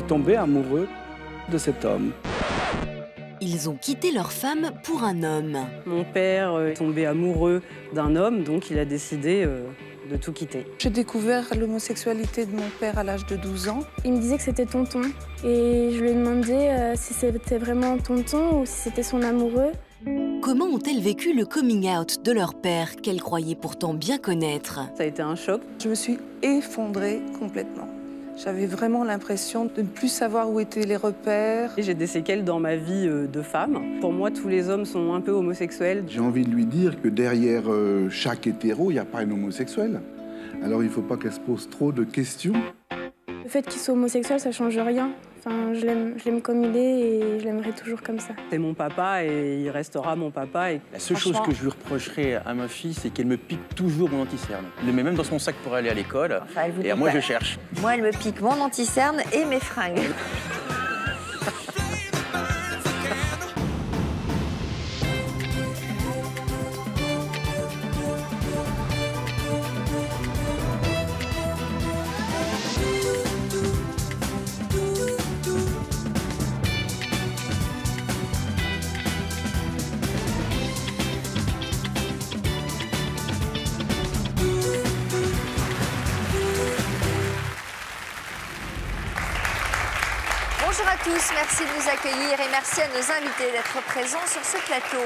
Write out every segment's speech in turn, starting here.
tombé amoureux de cet homme. Ils ont quitté leur femme pour un homme. Mon père est tombé amoureux d'un homme, donc il a décidé de tout quitter. J'ai découvert l'homosexualité de mon père à l'âge de 12 ans. Il me disait que c'était tonton et je lui ai demandé si c'était vraiment tonton ou si c'était son amoureux. Comment ont-elles vécu le coming out de leur père qu'elles croyaient pourtant bien connaître? Ça a été un choc. Je me suis effondrée complètement. J'avais vraiment l'impression de ne plus savoir où étaient les repères. J'ai des séquelles dans ma vie de femme. Pour moi, tous les hommes sont un peu homosexuels. J'ai envie de lui dire que derrière chaque hétéro, il n'y a pas un homosexuel. Alors il ne faut pas qu'elle se pose trop de questions. Le fait qu'il soit homosexuel, ça change rien. Enfin, je l'aime comme il est et je l'aimerai toujours comme ça. C'est mon papa et il restera mon papa. Et la seule chose que je lui reprocherais à ma fille, c'est qu'elle me pique toujours mon anti-cerne. Elle le met même dans son sac pour aller à l'école. Enfin, et moi, je cherche. Moi, elle me pique mon anti-cerne et mes fringues. Bonjour à tous, merci de nous accueillir et merci à nos invités d'être présents sur ce plateau.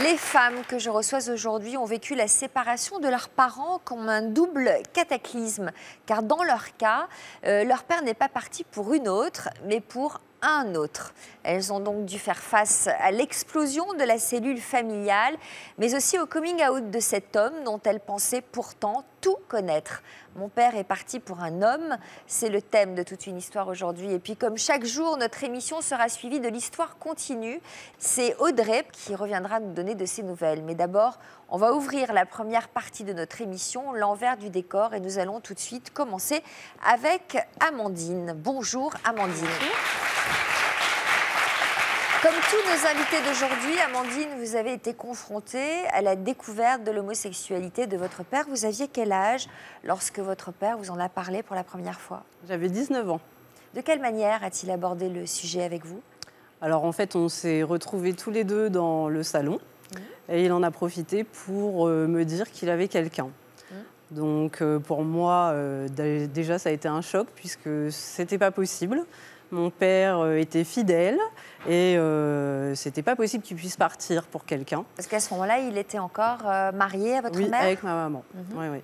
Les femmes que je reçois aujourd'hui ont vécu la séparation de leurs parents comme un double cataclysme, car dans leur cas, leur père n'est pas parti pour une autre, mais pour un autre. Elles ont donc dû faire face à l'explosion de la cellule familiale, mais aussi au coming out de cet homme dont elles pensaient pourtant tout connaître. Mon père est parti pour un homme, c'est le thème de toute une histoire aujourd'hui. Et puis comme chaque jour, notre émission sera suivie de l'histoire continue. C'est Audrey qui reviendra nous donner de ses nouvelles. Mais d'abord, on va ouvrir la première partie de notre émission, l'envers du décor, et nous allons tout de suite commencer avec Amandine. Bonjour Amandine. Comme tous nos invités d'aujourd'hui, Amandine, vous avez été confrontée à la découverte de l'homosexualité de votre père. Vous aviez quel âge lorsque votre père vous en a parlé pour la première fois? J'avais 19 ans. De quelle manière a-t-il abordé le sujet avec vous? Alors en fait, on s'est retrouvés tous les deux dans le salon et il en a profité pour me dire qu'il avait quelqu'un. Donc pour moi, déjà, ça a été un choc puisque c'était pas possible. Mon père était fidèle et c'était pas possible qu'il puisse partir pour quelqu'un. Parce qu'à ce moment-là, il était encore marié à votre mère? Oui, avec ma maman. Oui, oui.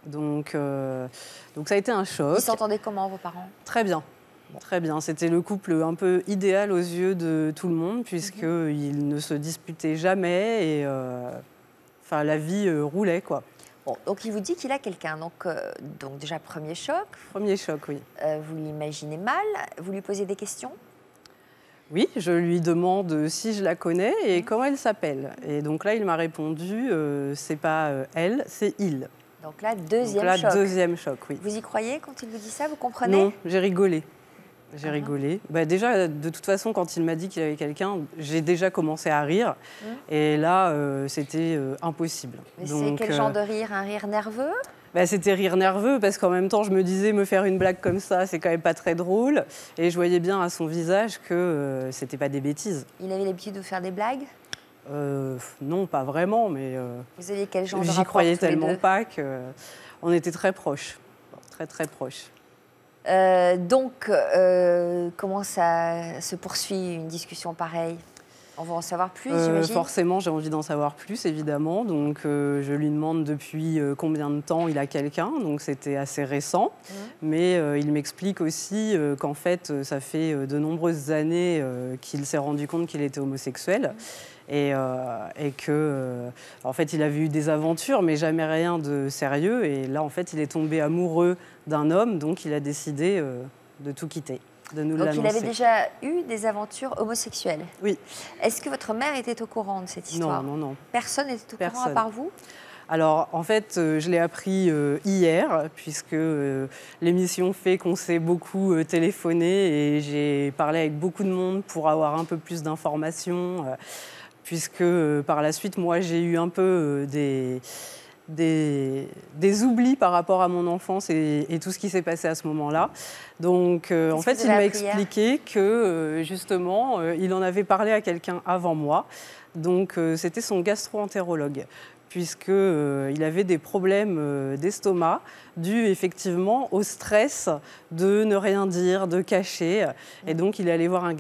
Donc ça a été un choc. Ils s'entendaient comment, vos parents? Très bien. Très bien. C'était le couple un peu idéal aux yeux de tout le monde puisqu'ils ne se disputaient jamais et la vie roulait, quoi. Bon, donc il vous dit qu'il a quelqu'un, donc déjà premier choc. Premier choc, oui. Vous l'imaginez mal, vous lui posez des questions? Oui, je lui demande si je la connais et comment elle s'appelle. Et donc là, il m'a répondu, c'est pas elle, c'est il. Donc là, deuxième choc. Deuxième choc, oui. Vous y croyez quand il vous dit ça, vous comprenez? Non, j'ai rigolé. J'ai rigolé. Bah, déjà, de toute façon, quand il m'a dit qu'il avait quelqu'un, j'ai déjà commencé à rire. Et là, c'était impossible. Mais c'est quel genre de rire? Un rire nerveux? Bah, c'était rire nerveux parce qu'en même temps, je me disais, me faire une blague comme ça, c'est quand même pas très drôle. Et je voyais bien à son visage que c'était pas des bêtises. Il avait l'habitude de vous faire des blagues? Non, pas vraiment, mais vous aviez quel genre de rapport? J'y croyais tellement pas qu'on était très proches. Très, très proches. Comment ça se poursuit, une discussion pareille? On va en savoir plus, j'imagine? Forcément, j'ai envie d'en savoir plus, évidemment. Donc, je lui demande depuis combien de temps il a quelqu'un. Donc, c'était assez récent. Mais il m'explique aussi qu'en fait, ça fait de nombreuses années qu'il s'est rendu compte qu'il était homosexuel. Et que, en fait, il avait eu des aventures, mais jamais rien de sérieux. Et là, en fait, il est tombé amoureux d'un homme, donc il a décidé de tout quitter, de nous l'annoncer. Donc, il avait déjà eu des aventures homosexuelles? Oui. Est-ce que votre mère était au courant de cette histoire? Non, non, non. Personne n'était au courant à part vous? Alors, en fait, je l'ai appris hier, puisque l'émission fait qu'on s'est beaucoup téléphoné et j'ai parlé avec beaucoup de monde pour avoir un peu plus d'informations. Puisque par la suite, moi, j'ai eu un peu des oublis par rapport à mon enfance et tout ce qui s'est passé à ce moment-là. Donc, en fait, il m'a expliqué que, justement, il en avait parlé à quelqu'un avant moi. Donc, c'était son gastro-entérologue, puisqu'il avait des problèmes d'estomac dus effectivement au stress de ne rien dire, de cacher. Et donc, il est allé voir un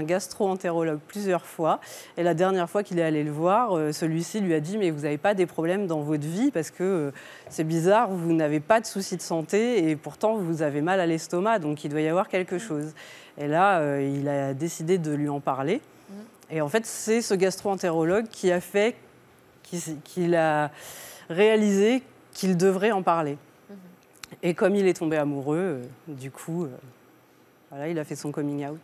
gastro-entérologue plusieurs fois. Et la dernière fois qu'il est allé le voir, celui-ci lui a dit « Mais vous n'avez pas des problèmes dans votre vie parce que c'est bizarre, vous n'avez pas de soucis de santé et pourtant vous avez mal à l'estomac, donc il doit y avoir quelque chose. » Et là, il a décidé de lui en parler. Et en fait, c'est ce gastro-entérologue qui a fait qu'il a réalisé qu'il devrait en parler. Et comme il est tombé amoureux, du coup, voilà, il a fait son coming out.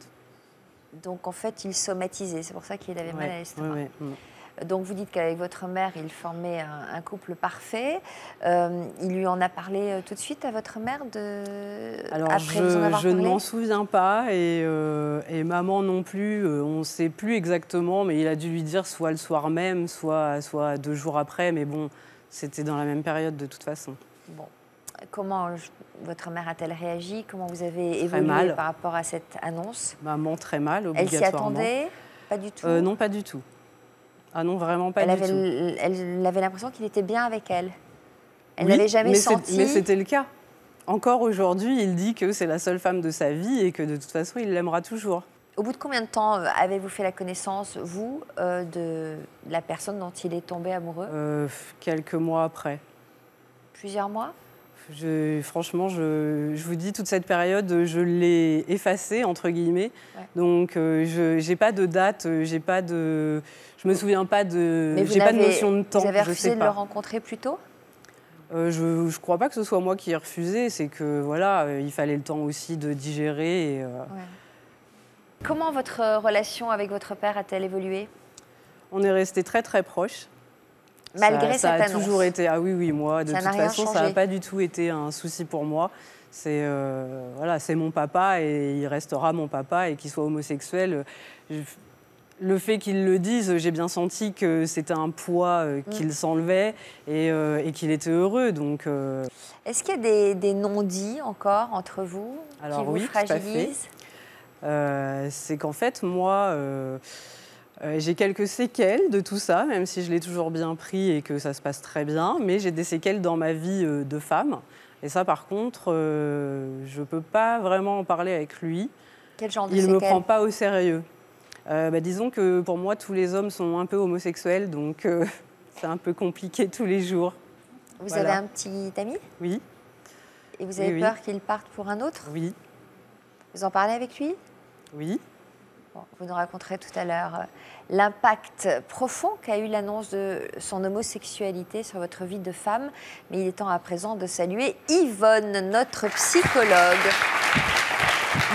Donc en fait, il somatisait, c'est pour ça qu'il avait mal à l'estomac. Ouais. Donc vous dites qu'avec votre mère, il formait un couple parfait. Il lui en a parlé tout de suite à votre mère Alors après vous en avoir je ne parlé m'en souviens pas et maman non plus, on ne sait plus exactement, mais il a dû lui dire soit le soir même, soit 2 jours après, mais bon, c'était dans la même période de toute façon. Bon. Comment votre mère a-t-elle réagi? Comment vous avez évolué par rapport à cette annonce? Maman, très mal, obligatoirement. Elle s'y attendait? Pas du tout? Non, pas du tout. Ah non, vraiment pas du tout. Elle avait l'impression qu'il était bien avec elle. Elle n'avait jamais senti... Mais c'était le cas. Encore aujourd'hui, il dit que c'est la seule femme de sa vie et que de toute façon, il l'aimera toujours. Au bout de combien de temps avez-vous fait la connaissance, vous, de la personne dont il est tombé amoureux? Quelques mois après. Plusieurs mois? Franchement, je vous dis, toute cette période, je l'ai effacée, entre guillemets. Ouais. Donc, je n'ai pas de date, je me souviens pas de... J'ai pas de notion de temps. Vous avez refusé de le rencontrer plus tôt? Je ne crois pas que ce soit moi qui ai refusé. C'est que, voilà, il fallait le temps aussi de digérer. Et, Comment votre relation avec votre père a-t-elle évolué? On est restés très, très proches. Malgré cette annonce. Ça a toujours été... Ah oui, moi, de toute façon, ça n'a pas du tout été un souci pour moi. C'est voilà, c'est mon papa et il restera mon papa, et qu'il soit homosexuel. Le fait qu'il le dise, j'ai bien senti que c'était un poids qu'il s'enlevait et qu'il était heureux. Donc, est-ce qu'il y a des non-dits encore entre vous qui vous fragilisent? C'est qu'en fait, moi... j'ai quelques séquelles de tout ça, même si je l'ai toujours bien pris et que ça se passe très bien, mais j'ai des séquelles dans ma vie de femme. Et ça, par contre, je ne peux pas vraiment en parler avec lui. Quel genre de séquelles? Il ne me prend pas au sérieux. Disons que pour moi, tous les hommes sont un peu homosexuels, donc c'est un peu compliqué tous les jours. Vous avez un petit ami? Oui. Et vous avez peur qu'il parte pour un autre? Oui. Vous en parlez avec lui? Oui. Vous nous raconterez tout à l'heure l'impact profond qu'a eu l'annonce de son homosexualité sur votre vie de femme. Mais il est temps à présent de saluer Yvonne, notre psychologue.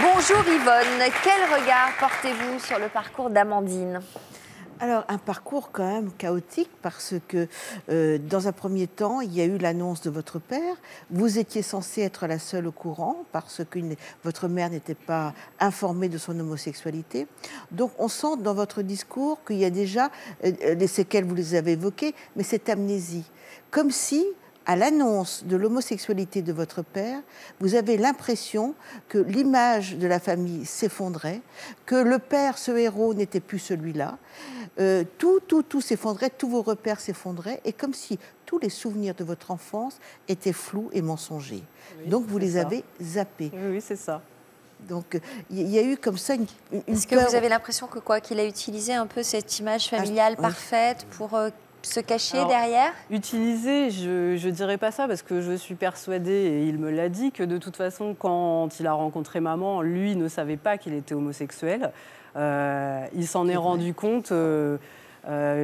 Bonjour Yvonne, quel regard portez-vous sur le parcours d'Amandine? Alors, un parcours quand même chaotique parce que, dans un premier temps, il y a eu l'annonce de votre père. Vous étiez censée être la seule au courant parce que votre mère n'était pas informée de son homosexualité. Donc, on sent dans votre discours qu'il y a déjà les séquelles, vous les avez évoquées, mais cette amnésie. Comme si, à l'annonce de l'homosexualité de votre père, vous avez l'impression que l'image de la famille s'effondrait, que le père, ce héros, n'était plus celui-là. Tout s'effondrait, tous vos repères s'effondraient, et comme si tous les souvenirs de votre enfance étaient flous et mensongers. Oui, donc vous les avez zappés. Oui, c'est ça. Donc il y a eu comme ça une Est-ce que vous avez l'impression que qu'il a utilisé un peu cette image familiale parfaite pour se cacher derrière? Utiliser, je dirais pas ça, parce que je suis persuadée, et il me l'a dit, que de toute façon, quand il a rencontré maman, lui ne savait pas qu'il était homosexuel. Il s'en est rendu compte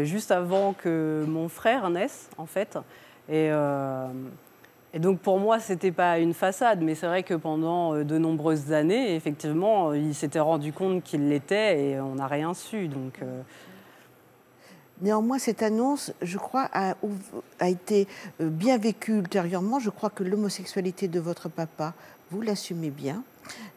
juste avant que mon frère naisse, en fait. Et donc, pour moi, ce n'était pas une façade, mais c'est vrai que pendant de nombreuses années, effectivement, il s'était rendu compte qu'il l'était et on n'a rien su. Donc... Néanmoins, cette annonce, je crois, a été bien vécue ultérieurement. Je crois que l'homosexualité de votre papa, vous l'assumez bien.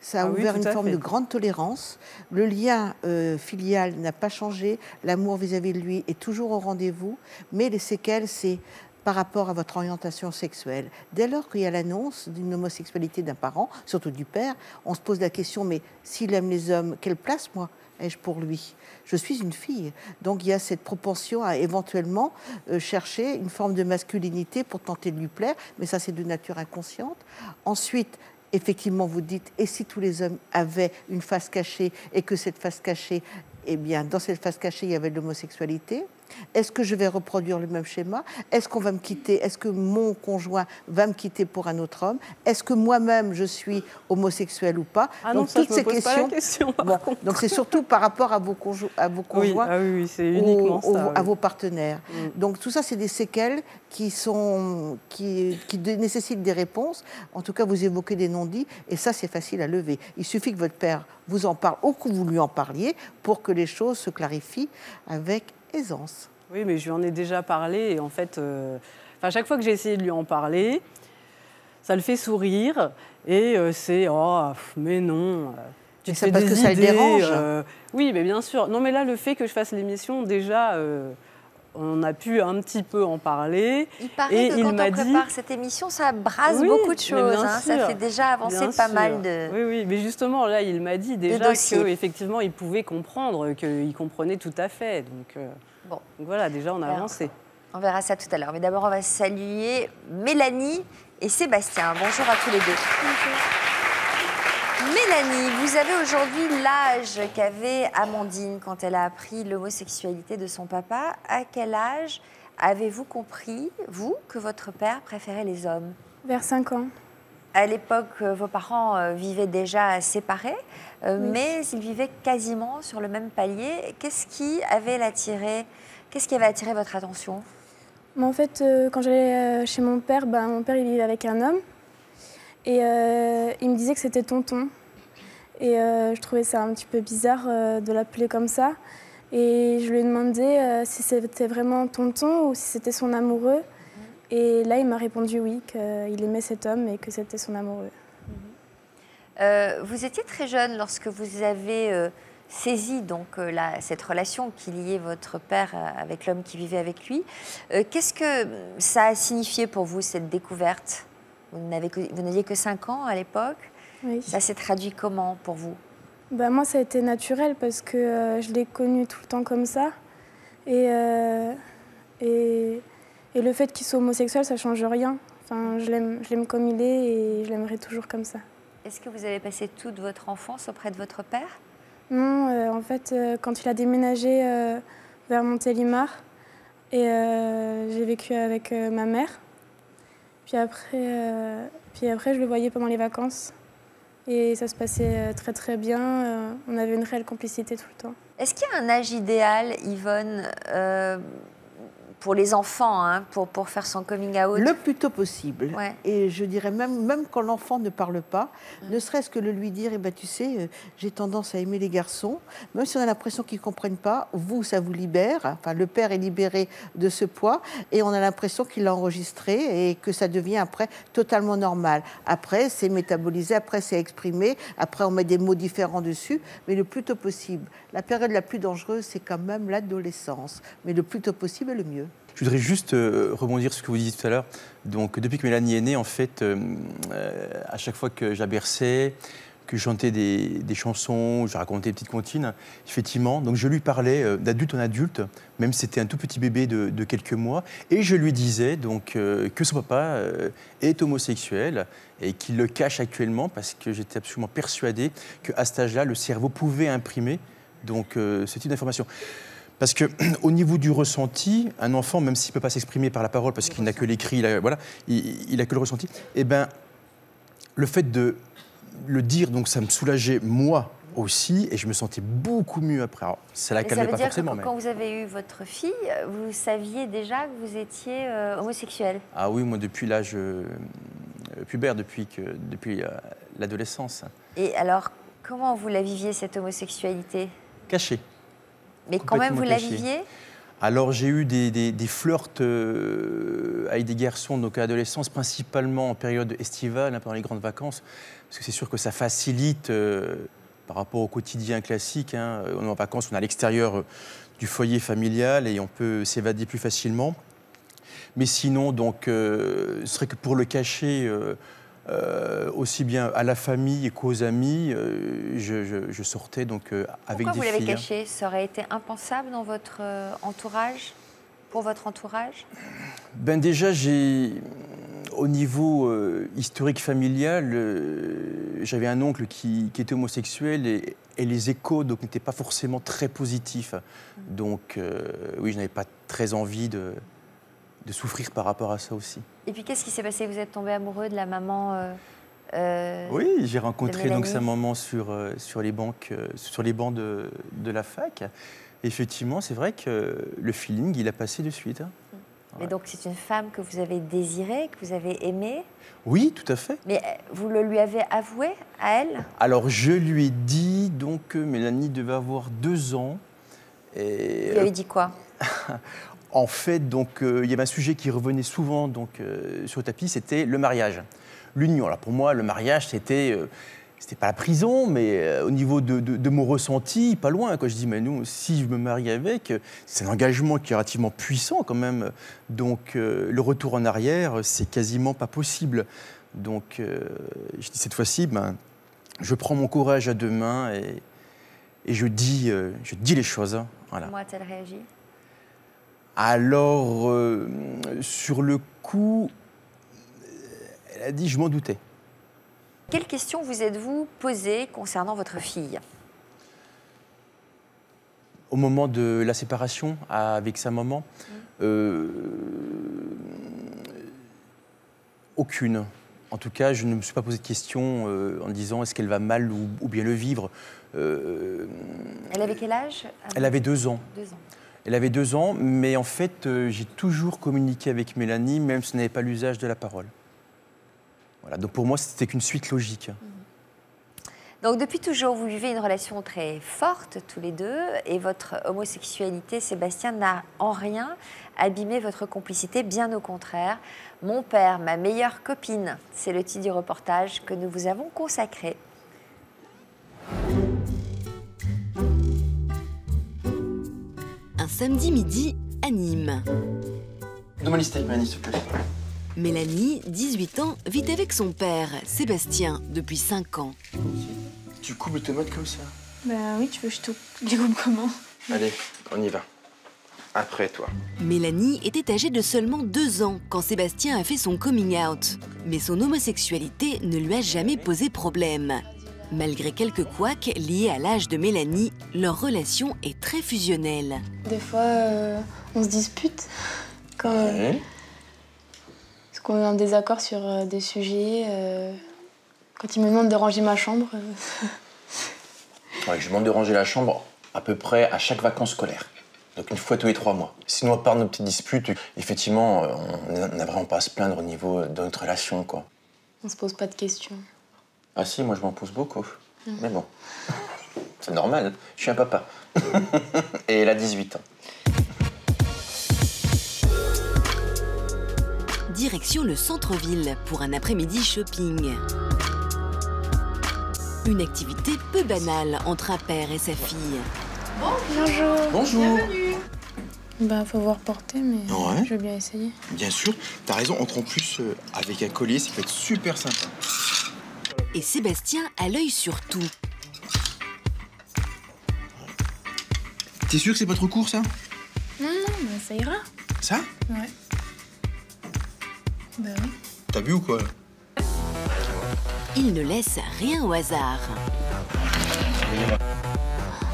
Ça a ouvert une forme de grande tolérance. Le lien filial n'a pas changé. L'amour vis-à-vis de lui est toujours au rendez-vous. Mais les séquelles, c'est par rapport à votre orientation sexuelle. Dès lors qu'il y a l'annonce d'une homosexualité d'un parent, surtout du père, on se pose la question, mais s'il aime les hommes, quelle place, moi, ai-je pour lui? Je suis une fille. Donc il y a cette propension à éventuellement chercher une forme de masculinité pour tenter de lui plaire, mais ça c'est de nature inconsciente. Ensuite, effectivement, vous dites, et si tous les hommes avaient une face cachée et que cette face cachée, eh bien, dans cette face cachée, il y avait de l'homosexualité? Est-ce que je vais reproduire le même schéma? Est-ce qu'on va me quitter? Est-ce que mon conjoint va me quitter pour un autre homme? Est-ce que moi-même, je suis homosexuelle ou pas? Ah non, donc, ça, toutes je me pose pas la question, par contre. donc, c'est surtout par rapport à vos conjoints, Oui, ah oui, c'est uniquement ça. à vos partenaires. Donc, tout ça, c'est des séquelles qui nécessitent des réponses. En tout cas, vous évoquez des non-dits, et ça, c'est facile à lever. Il suffit que votre père vous en parle, ou que vous lui en parliez, pour que les choses se clarifient avec aisance. Oui, mais je lui en ai déjà parlé et en fait, à chaque fois que j'ai essayé de lui en parler, ça le fait sourire et c'est oh mais non. Tu te fais parce des que ça le idées, dérange. Oui, mais bien sûr. Non, mais là, le fait que je fasse l'émission, déjà, on a pu un petit peu en parler. Il paraît que quand on prépare cette émission, ça brasse beaucoup de choses. Hein. Ça fait déjà avancer pas mal de. Oui, oui, mais justement, là, il m'a dit déjà qu'effectivement, il pouvait comprendre, qu'il comprenait tout à fait. Donc voilà, déjà, on a avancé. On verra ça tout à l'heure. Mais d'abord, on va saluer Mélanie et Sébastien. Bonjour à tous les deux. Bonjour. Mélanie, vous avez aujourd'hui l'âge qu'avait Amandine quand elle a appris l'homosexualité de son papa. À quel âge avez-vous compris, vous, que votre père préférait les hommes? Vers 5 ans. À l'époque, vos parents vivaient déjà séparés, mais ils vivaient quasiment sur le même palier. Qu'est-ce qui avait attiré votre attention? Mais en fait, quand j'allais chez mon père il vivait avec un homme. Et il me disait que c'était tonton. Et je trouvais ça un petit peu bizarre de l'appeler comme ça. Et je lui ai demandé si c'était vraiment tonton ou si c'était son amoureux. Et là, il m'a répondu oui, qu'il aimait cet homme et que c'était son amoureux. Vous étiez très jeune lorsque vous avez saisi donc, cette relation qui liait votre père avec l'homme qui vivait avec lui. Qu'est-ce que ça a signifié pour vous, cette découverte? Vous n'aviez que 5 ans à l'époque. Oui. Ça s'est traduit comment pour vous? Moi, ça a été naturel parce que je l'ai connu tout le temps comme ça. Et le fait qu'il soit homosexuel, ça ne change rien. Enfin, je l'aime comme il est et je l'aimerai toujours comme ça. Est-ce que vous avez passé toute votre enfance auprès de votre père? Non, en fait, quand il a déménagé vers Montélimar, j'ai vécu avec ma mère. Puis après, je le voyais pendant les vacances. Et ça se passait très très bien. On avait une réelle complicité tout le temps. Est-ce qu'il y a un âge idéal, Yvonne, pour les enfants, hein, pour faire son coming out? Le plus tôt possible. Ouais. Et je dirais même quand l'enfant ne parle pas, ne serait-ce que le lui dire, tu sais, j'ai tendance à aimer les garçons, même si on a l'impression qu'ils ne comprennent pas, vous, ça vous libère, enfin, le père est libéré de ce poids, et on a l'impression qu'il l'a enregistré et que ça devient après totalement normal. Après, c'est métabolisé, après, c'est exprimé, après, on met des mots différents dessus, mais le plus tôt possible. La période la plus dangereuse, c'est quand même l'adolescence, mais le plus tôt possible est le mieux. Je voudrais juste rebondir sur ce que vous disiez tout à l'heure. Donc, depuis que Mélanie est née, en fait, à chaque fois que je la berçais, que je chantais des chansons, je racontais des petites comptines, effectivement, donc je lui parlais d'adulte en adulte, même si c'était un tout petit bébé de quelques mois, et je lui disais donc, que son papa est homosexuel et qu'il le cache actuellement parce que j'étais absolument persuadé qu'à cet âge-là, le cerveau pouvait imprimer donc, ce type d'information. Parce qu'au niveau du ressenti, un enfant, même s'il ne peut pas s'exprimer par la parole, parce qu'il n'a que l'écrit, il n'a que le ressenti, eh ben, le fait de le dire, donc ça me soulageait moi aussi, et je me sentais beaucoup mieux après. Alors, ça la calmait pas forcément. Ça veut dire que quand vous avez eu votre fille, vous saviez déjà que vous étiez homosexuel? Ah oui, moi depuis l'âge pubère, depuis l'adolescence. Et alors, comment vous la viviez, cette homosexualité? Cachée. Mais quand même, vous la viviez? Alors, j'ai eu des flirts avec des garçons donc à l'adolescence, principalement en période estivale, pendant les grandes vacances, parce que c'est sûr que ça facilite par rapport au quotidien classique. Hein. On est en vacances, on est à l'extérieur du foyer familial et on peut s'évader plus facilement. Mais sinon, donc, ce serait que pour le cacher aussi bien à la famille qu'aux amis, je sortais donc avec Pourquoi des vous filles. l'avez caché? Ça aurait été impensable dans votre entourage, pour votre entourage? Ben déjà, au niveau historique familial, j'avais un oncle qui était homosexuel et les échos n'étaient pas forcément très positifs. Donc oui, je n'avais pas très envie de souffrir par rapport à ça aussi. Et puis qu'est-ce qui s'est passé? Vous êtes tombé amoureux de la maman Oui, j'ai rencontré donc sa Mélanie. maman sur les bancs de la fac. Et effectivement, c'est vrai que le feeling, il a passé de suite. Hein. Et donc c'est une femme que vous avez désirée, que vous avez aimée. Oui, tout à fait. Mais vous le lui avez avoué à elle? Alors, je lui ai dit donc que Mélanie devait avoir 2 ans. Et, Vous lui avez dit quoi? en fait, donc, il y avait un sujet qui revenait souvent donc, sur le tapis, c'était le mariage, l'union. Alors pour moi, le mariage, c'était pas la prison, mais au niveau de mon ressenti, pas loin. Quand je dis, mais nous, si je me marie avec, c'est un engagement qui est relativement puissant quand même. Donc le retour en arrière, c'est quasiment pas possible. Donc je dis cette fois-ci, ben, je prends mon courage à 2 mains et je dis les choses. Hein. Voilà. Comment a-t-elle réagi? Alors, sur le coup, elle a dit, je m'en doutais. Quelles questions vous êtes-vous posées concernant votre fille? Au moment de la séparation avec sa maman, aucune. En tout cas, je ne me suis pas posé de questions en disant est-ce qu'elle va mal ou bien le vivre. Elle avait quel âge? Elle avait 2 ans. 2 ans. Elle avait 2 ans, mais en fait, j'ai toujours communiqué avec Mélanie, même si je n'avais pas l'usage de la parole. Voilà, donc pour moi, c'était qu'une suite logique. Donc depuis toujours, vous vivez une relation très forte tous les deux et votre homosexualité, Sébastien, n'a en rien abîmé votre complicité, bien au contraire. Mon père, ma meilleure copine, c'est le titre du reportage que nous vous avons consacré. Un samedi midi à Nîmes. Donne-moi liste avec Mélanie, s'il te plaît. Mélanie, 18 ans, vit avec son père, Sébastien, depuis 5 ans. Tu coupes les tomates comme ça? Bah oui, tu veux que je te découpe comment? Allez, on y va. Après, toi. Mélanie était âgée de seulement 2 ans quand Sébastien a fait son coming out. Mais son homosexualité ne lui a jamais posé problème. Malgré quelques couacs liés à l'âge de Mélanie, leur relation est très fusionnelle. Des fois, on se dispute quand parce qu'on est en désaccord sur des sujets. Quand il me demande de ranger ma chambre. Ouais, je demande de ranger la chambre à peu près à chaque vacances scolaires. Donc une fois tous les 3 mois. Sinon, à part nos petites disputes, effectivement, on n'a vraiment pas à se plaindre au niveau de notre relation, quoi. On se pose pas de questions. Ah si, moi je m'en pose beaucoup. Mais bon, c'est normal, je suis un papa. Et elle a 18 ans. Direction le centre-ville pour un après-midi shopping. Une activité peu banale entre un père et sa fille. Bonjour. Bonjour. Bienvenue. Bah, faut voir porter, mais Ouais. je vais bien essayer. Bien sûr, t'as raison, entre en plus avec un collier, ça peut être super sympa. Et Sébastien a l'œil sur tout. T'es sûr que c'est pas trop court, ça? Non, bah, ça ira. Ça? Ouais. Bah oui. T'as bu ou quoi? Il ne laisse rien au hasard.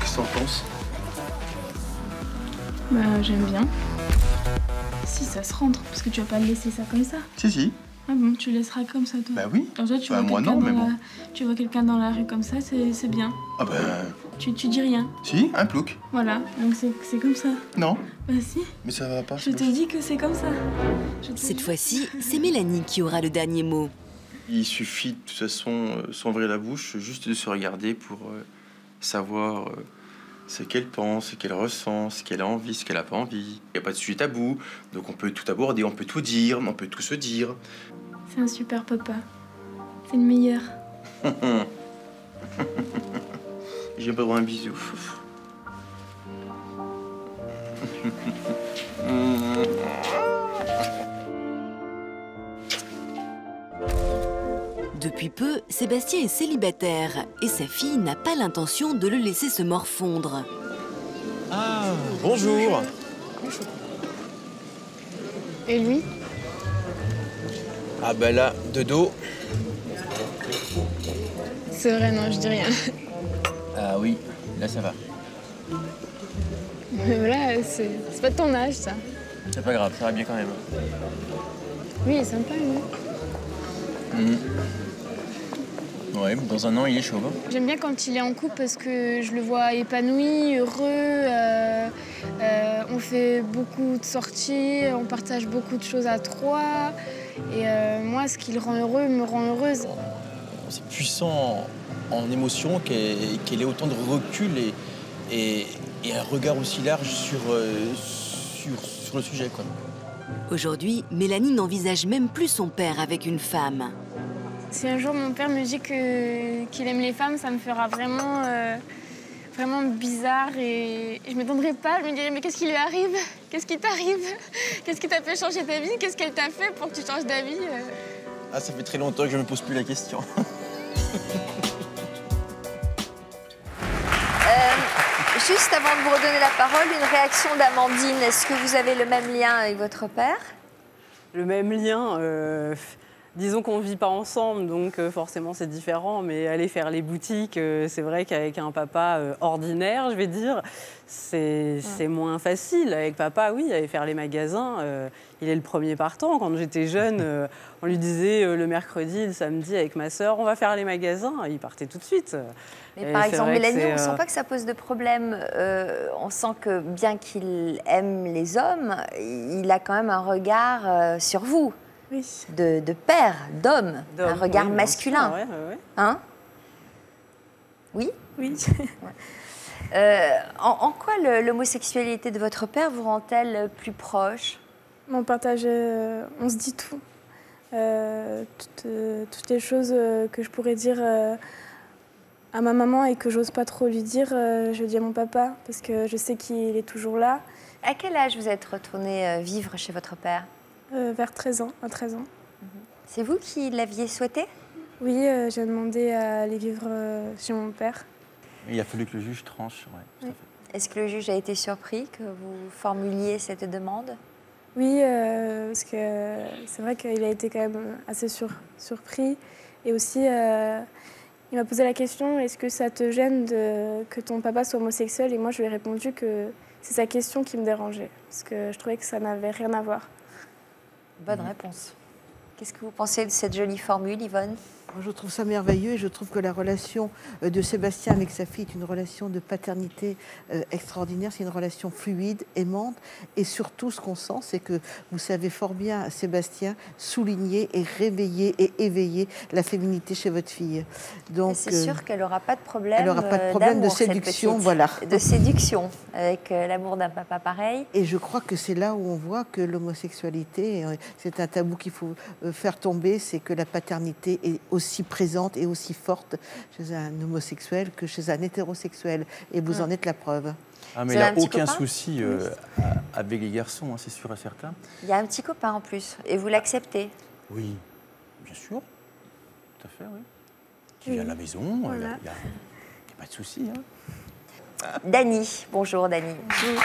Qu'est-ce que t'en penses? Bah, j'aime bien. Si, ça se rentre, parce que tu vas pas le laisser ça comme ça. Si. Ah bon, tu laisseras comme ça, toi? Bah oui. Comme ça, tu Bah, vois moi, quelqu'un non, mais dans bon. tu vois quelqu'un dans la rue comme ça, c'est bien. Ah bah... Tu dis rien. Si, un plouc. Voilà, donc c'est comme ça. Non, Bah si, mais ça va pas. je te dis que c'est comme ça. Je te Cette dis. fois-ci, c'est Mélanie qui aura le dernier mot. Il suffit de toute façon, sans ouvrir la bouche, juste de se regarder pour savoir ce qu'elle pense, ce qu'elle ressent, ce qu'elle a envie, ce qu'elle n'a pas envie. Il n'y a pas de sujet tabou, donc on peut tout aborder, on peut tout dire, on peut tout se dire. C'est un super papa. C'est le meilleur. J'ai pas droit à un bisou. Depuis peu, Sébastien est célibataire et sa fille n'a pas l'intention de le laisser se morfondre. Ah, bonjour. Et lui? Ah bah là, de dos. C'est vrai, non, je dis rien. Ah oui, là ça va. Mais voilà, c'est pas de ton âge, ça. C'est pas grave, ça va bien quand même. Oui, il est sympa, lui. Ouais, dans un an, il est chaud. Hein. J'aime bien quand il est en couple parce que je le vois épanoui, heureux. On fait beaucoup de sorties, on partage beaucoup de choses à trois. Et moi, ce qui le rend heureux me rend heureuse. C'est puissant en émotion qu'elle ait autant de recul et un regard aussi large sur le sujet. Quoi. Aujourd'hui, Mélanie n'envisage même plus son père avec une femme. Si un jour mon père me dit qu'il aime les femmes, ça me fera vraiment, vraiment bizarre et je ne m'étonnerai pas. Je me dirais, mais qu'est-ce qui lui arrive? Qu'est-ce qui t'arrive? Qu'est-ce qui t'a fait changer ta vie? Qu'est-ce qu'elle t'a fait pour que tu changes d'avis? Ah, ça fait très longtemps que je ne me pose plus la question. Juste avant de vous redonner la parole, une réaction d'Amandine. Est-ce que vous avez le même lien avec votre père? Le même lien, disons qu'on ne vit pas ensemble, donc forcément c'est différent, mais aller faire les boutiques, c'est vrai qu'avec un papa ordinaire, je vais dire, c'est moins facile. Avec papa, oui, aller faire les magasins, il est le premier partant. Quand j'étais jeune, on lui disait le mercredi, le samedi avec ma sœur, on va faire les magasins, il partait tout de suite. Mais par exemple, Mélanie, on ne sent pas que ça pose de problème. On sent que bien qu'il aime les hommes, il a quand même un regard sur vous. Oui. De père, d'homme, un regard masculin. Ouais. Hein? Oui? Oui. En quoi l'homosexualité de votre père vous rend-elle plus proche? On partage, on se dit tout. Toutes les choses que je pourrais dire à ma maman et que j'ose pas trop lui dire, je le dis à mon papa parce que je sais qu'il est toujours là. À quel âge vous êtes retourné vivre chez votre père? Vers 13 ans, à 13 ans. C'est vous qui l'aviez souhaité? Oui, j'ai demandé à aller vivre chez mon père. Il a fallu que le juge tranche. Ouais, tout à fait. Est-ce que le juge a été surpris que vous formuliez cette demande? Oui, parce que c'est vrai qu'il a été quand même assez surpris. Et aussi, il m'a posé la question, est-ce que ça te gêne que ton papa soit homosexuel? Et moi, je lui ai répondu que c'est sa question qui me dérangeait, parce que je trouvais que ça n'avait rien à voir. Bonne réponse. Qu'est-ce que vous pensez de cette jolie formule, Yvonne? Je trouve ça merveilleux et je trouve que la relation de Sébastien avec sa fille est une relation de paternité extraordinaire. C'est une relation fluide, aimante et surtout ce qu'on sent, c'est que vous savez fort bien, Sébastien, souligner et réveiller et éveiller la féminité chez votre fille. Donc c'est sûr qu'elle n'aura pas de problème. Elle n'aura pas de problème de séduction, voilà. De séduction avec l'amour d'un papa pareil. Et je crois que c'est là où on voit que l'homosexualité, c'est un tabou qu'il faut faire tomber, c'est que la paternité est aussi présente et aussi forte chez un homosexuel que chez un hétérosexuel. Et vous en êtes la preuve. Ah, mais il n'a aucun souci avec les garçons, hein, c'est sûr et certain. Il y a un petit copain en plus, et vous l'acceptez? Oui, bien sûr. Tout à fait, oui. Qui vient à la maison, il n'y a pas de souci. Hein. Dany, bonjour Dany. Bonjour.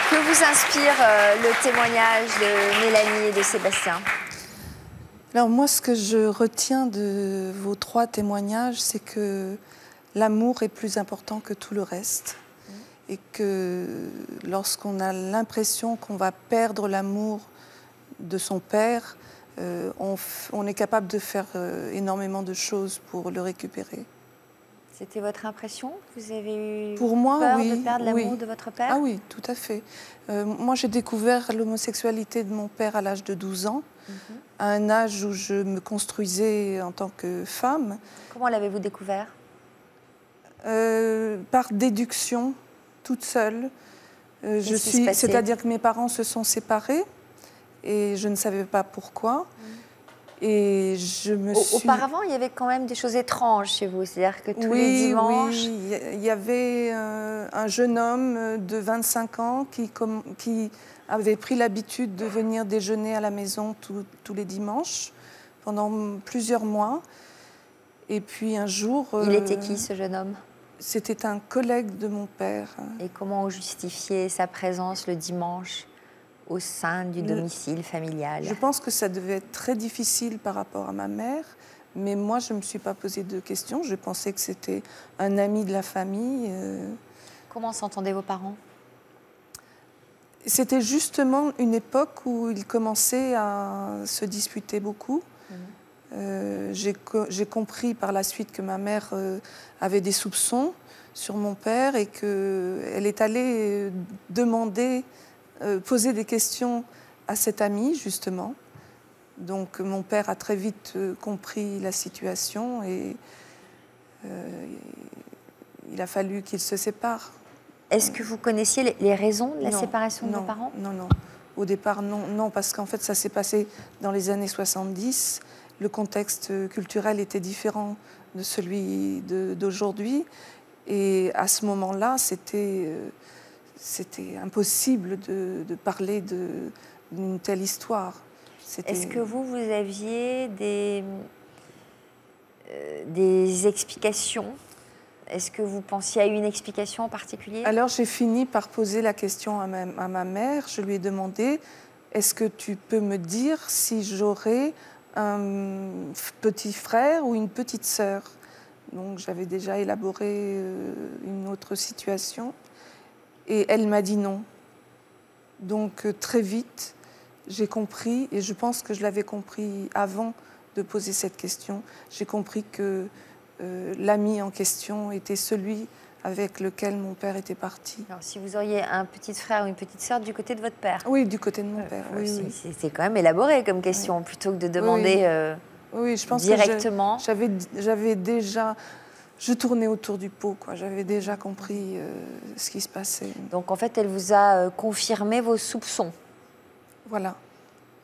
Que vous inspire le témoignage de Mélanie et de Sébastien? Alors moi, ce que je retiens de vos trois témoignages, c'est que l'amour est plus important que tout le reste. Et que lorsqu'on a l'impression qu'on va perdre l'amour de son père, on est capable de faire énormément de choses pour le récupérer. C'était votre impression? Vous avez eu peur de perdre l'amour de votre père? Ah oui, tout à fait. Moi, j'ai découvert l'homosexualité de mon père à l'âge de 12 ans, à un âge où je me construisais en tant que femme. Comment l'avez-vous découvert? Par déduction, toute seule. C'est-à-dire que mes parents se sont séparés et je ne savais pas pourquoi. Et je me Auparavant, il y avait quand même des choses étranges chez vous, c'est-à-dire que tous les dimanches... Oui, il y avait un jeune homme de 25 ans qui avait pris l'habitude de venir déjeuner à la maison tous les dimanches. pendant plusieurs mois. Et puis un jour... Il était qui, ce jeune homme? C'était un collègue de mon père. Et comment on justifiait sa présence le dimanche au sein du domicile familial? Je pense que ça devait être très difficile par rapport à ma mère, mais moi, je ne me suis pas posé de questions. Je pensais que c'était un ami de la famille. Comment s'entendaient vos parents? C'était justement une époque où ils commençaient à se disputer beaucoup. J'ai compris par la suite que ma mère avait des soupçons sur mon père et qu'elle est allée poser des questions à cet ami, justement. Donc mon père a très vite compris la situation et il a fallu qu'ils se séparent. Est-ce que vous connaissiez les raisons de la séparation de vos parents? Non. Au départ, non, parce qu'en fait, ça s'est passé dans les années 70. Le contexte culturel était différent de celui d'aujourd'hui. Et à ce moment-là, c'était impossible de parler d'une telle histoire. Est-ce que vous aviez des explications? Est-ce que vous pensiez à une explication en particulier? Alors, j'ai fini par poser la question à ma mère. Je lui ai demandé, est-ce que tu peux me dire si j'aurais un petit frère ou une petite sœur? Donc, j'avais déjà élaboré une autre situation. Et elle m'a dit non. Donc, très vite, j'ai compris, et je pense que je l'avais compris avant de poser cette question, j'ai compris que l'ami en question était celui avec lequel mon père était parti. Alors, si vous auriez un petit frère ou une petite sœur du côté de votre père? Oui, du côté de mon père, oui. C'est quand même élaboré comme question, plutôt que de demander oui, je pense directement. Que j'avais déjà... Je tournais autour du pot, quoi. J'avais déjà compris ce qui se passait. Donc, en fait, elle vous a confirmé vos soupçons? Voilà.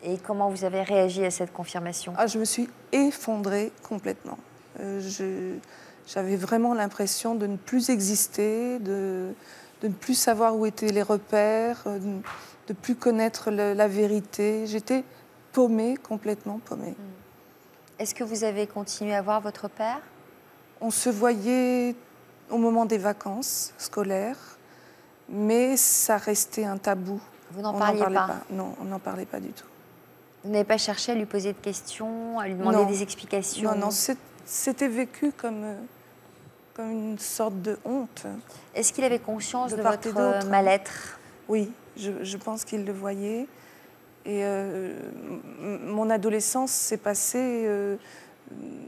Et comment vous avez réagi à cette confirmation? Je me suis effondrée complètement. J'avais vraiment l'impression de ne plus exister, de ne plus savoir où étaient les repères, de ne plus connaître la vérité. J'étais paumée, complètement paumée. Est-ce que vous avez continué à voir votre père? On se voyait au moment des vacances scolaires, mais ça restait un tabou. Vous n'en parliez pas? Non, on n'en parlait pas du tout. Vous n'avez pas cherché à lui poser de questions, à lui demander des explications? Non, c'était vécu comme une sorte de honte. Est-ce qu'il avait conscience de votre mal-être? Oui, je pense qu'il le voyait. Et mon adolescence s'est passée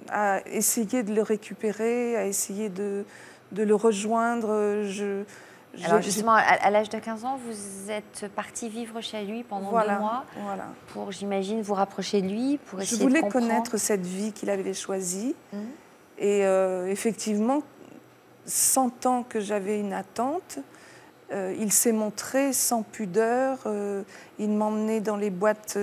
à essayer de le récupérer, à essayer de le rejoindre. Alors justement, à l'âge de 15 ans, vous êtes partie vivre chez lui pendant 2 mois pour, j'imagine, vous rapprocher de lui, pour essayer de comprendre. Je voulais connaître cette vie qu'il avait choisie. Et effectivement, sentant que j'avais une attente, il s'est montré sans pudeur. Il m'emmenait dans les boîtes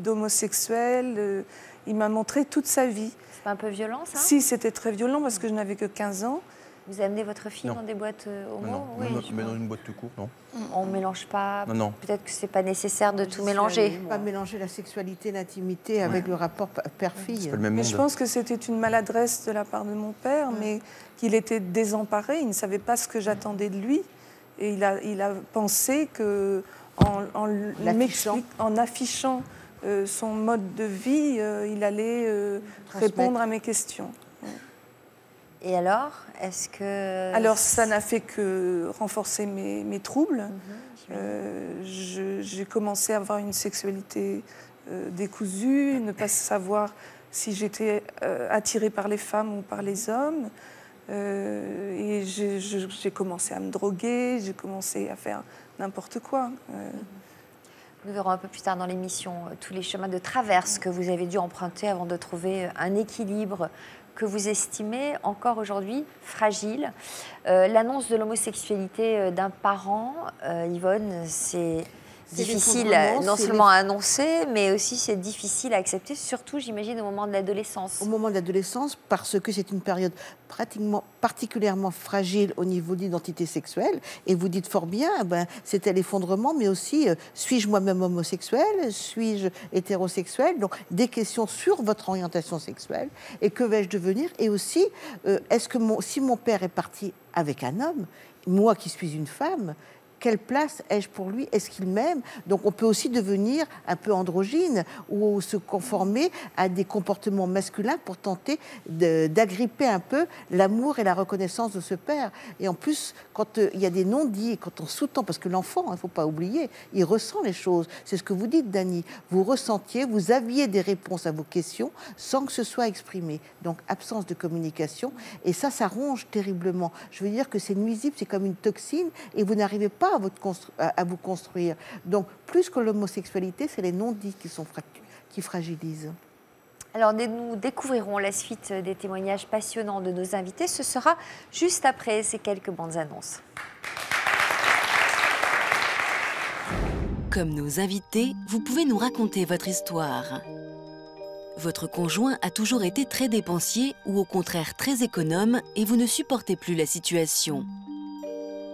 d'homosexuels. Il m'a montré toute sa vie. C'est pas un peu violent, ça? Si, c'était très violent parce que je n'avais que 15 ans. Vous amenez votre fille dans des boîtes homo? Non, oui, mais dans une boîte tout court, non. On ne mélange pas? Non. Peut-être que ce n'est pas nécessaire de tout mélanger. Pas mélanger la sexualité, l'intimité avec le rapport père-fille. C'est pas le même monde. Mais je pense que c'était une maladresse de la part de mon père, mais qu'il était désemparé. Il ne savait pas ce que j'attendais de lui. Et il a pensé qu'en affichant son mode de vie, il allait répondre à mes questions. Et alors, est-ce que... Alors, ça n'a fait que renforcer mes troubles. J'ai commencé à avoir une sexualité décousue, ne pas savoir si j'étais attirée par les femmes ou par les hommes. Et j'ai commencé à me droguer, j'ai commencé à faire n'importe quoi. Nous verrons un peu plus tard dans l'émission tous les chemins de traverse que vous avez dû emprunter avant de trouver un équilibre que vous estimez encore aujourd'hui fragile. L'annonce de l'homosexualité d'un parent, Yvonne, c'est difficile non seulement à annoncer, mais aussi c'est difficile à accepter, surtout, j'imagine, au moment de l'adolescence. Au moment de l'adolescence, parce que c'est une période particulièrement fragile au niveau de l'identité sexuelle. Et vous dites fort bien, c'était l'effondrement, mais aussi, suis-je moi-même homosexuel? Suis-je hétérosexuel? Donc, des questions sur votre orientation sexuelle. Et que vais-je devenir? Et aussi, est-ce que si mon père est parti avec un homme, moi qui suis une femme, quelle place ai-je pour lui? Est-ce qu'il m'aime? Donc on peut aussi devenir un peu androgyne ou se conformer à des comportements masculins pour tenter d'agripper un peu l'amour et la reconnaissance de ce père. Et en plus, quand il y a des non-dits, quand on sous-tend, parce que l'enfant, il ne faut pas oublier, il ressent les choses. C'est ce que vous dites, Dany. Vous ressentiez, vous aviez des réponses à vos questions sans que ce soit exprimé. Donc absence de communication. Et ça ronge terriblement. Je veux dire que c'est nuisible, c'est comme une toxine et vous n'arrivez pas à vous construire. Donc, plus que l'homosexualité, c'est les non-dits qui fragilisent. Alors, nous découvrirons la suite des témoignages passionnants de nos invités. Ce sera juste après ces quelques bandes annonces. Comme nos invités, vous pouvez nous raconter votre histoire. Votre conjoint a toujours été très dépensier ou au contraire très économe et vous ne supportez plus la situation.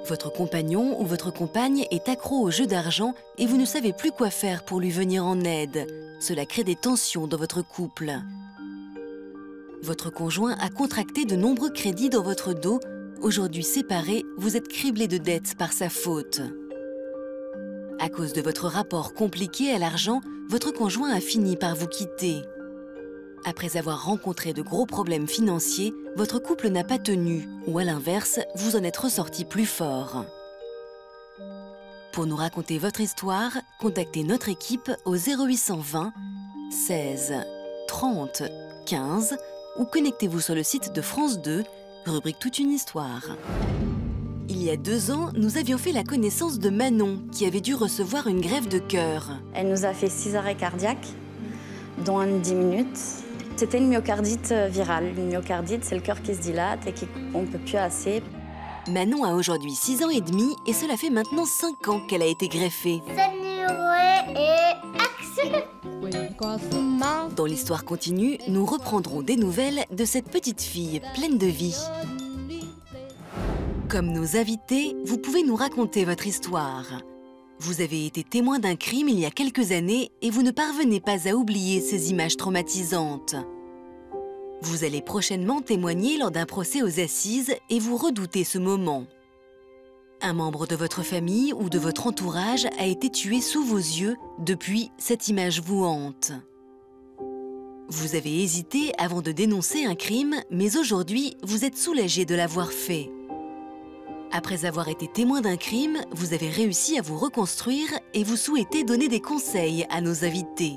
Votre compagnon ou votre compagne est accro au jeu d'argent et vous ne savez plus quoi faire pour lui venir en aide. Cela crée des tensions dans votre couple. Votre conjoint a contracté de nombreux crédits dans votre dos. Aujourd'hui séparés, vous êtes criblés de dettes par sa faute. À cause de votre rapport compliqué à l'argent, votre conjoint a fini par vous quitter. Après avoir rencontré de gros problèmes financiers, votre couple n'a pas tenu, ou à l'inverse, vous en êtes ressorti plus fort. Pour nous raconter votre histoire, contactez notre équipe au 0820 16 30 15 ou connectez-vous sur le site de France 2, rubrique Toute une histoire. Il y a 2 ans, nous avions fait la connaissance de Manon, qui avait dû recevoir une greffe de cœur. Elle nous a fait 6 arrêts cardiaques, dont un de 10 minutes. C'était une myocardite virale. Une myocardite, c'est le cœur qui se dilate et qu'on ne peut plus assez. Manon a aujourd'hui 6 ans et demi et cela fait maintenant 5 ans qu'elle a été greffée. Dans l'histoire continue, nous reprendrons des nouvelles de cette petite fille pleine de vie. Comme nos invités, vous pouvez nous raconter votre histoire. Vous avez été témoin d'un crime il y a quelques années et vous ne parvenez pas à oublier ces images traumatisantes. Vous allez prochainement témoigner lors d'un procès aux assises et vous redoutez ce moment. Un membre de votre famille ou de votre entourage a été tué sous vos yeux. Depuis, cette image vous hante. Vous avez hésité avant de dénoncer un crime, mais aujourd'hui, vous êtes soulagé de l'avoir fait. Après avoir été témoin d'un crime, vous avez réussi à vous reconstruire et vous souhaitez donner des conseils à nos invités.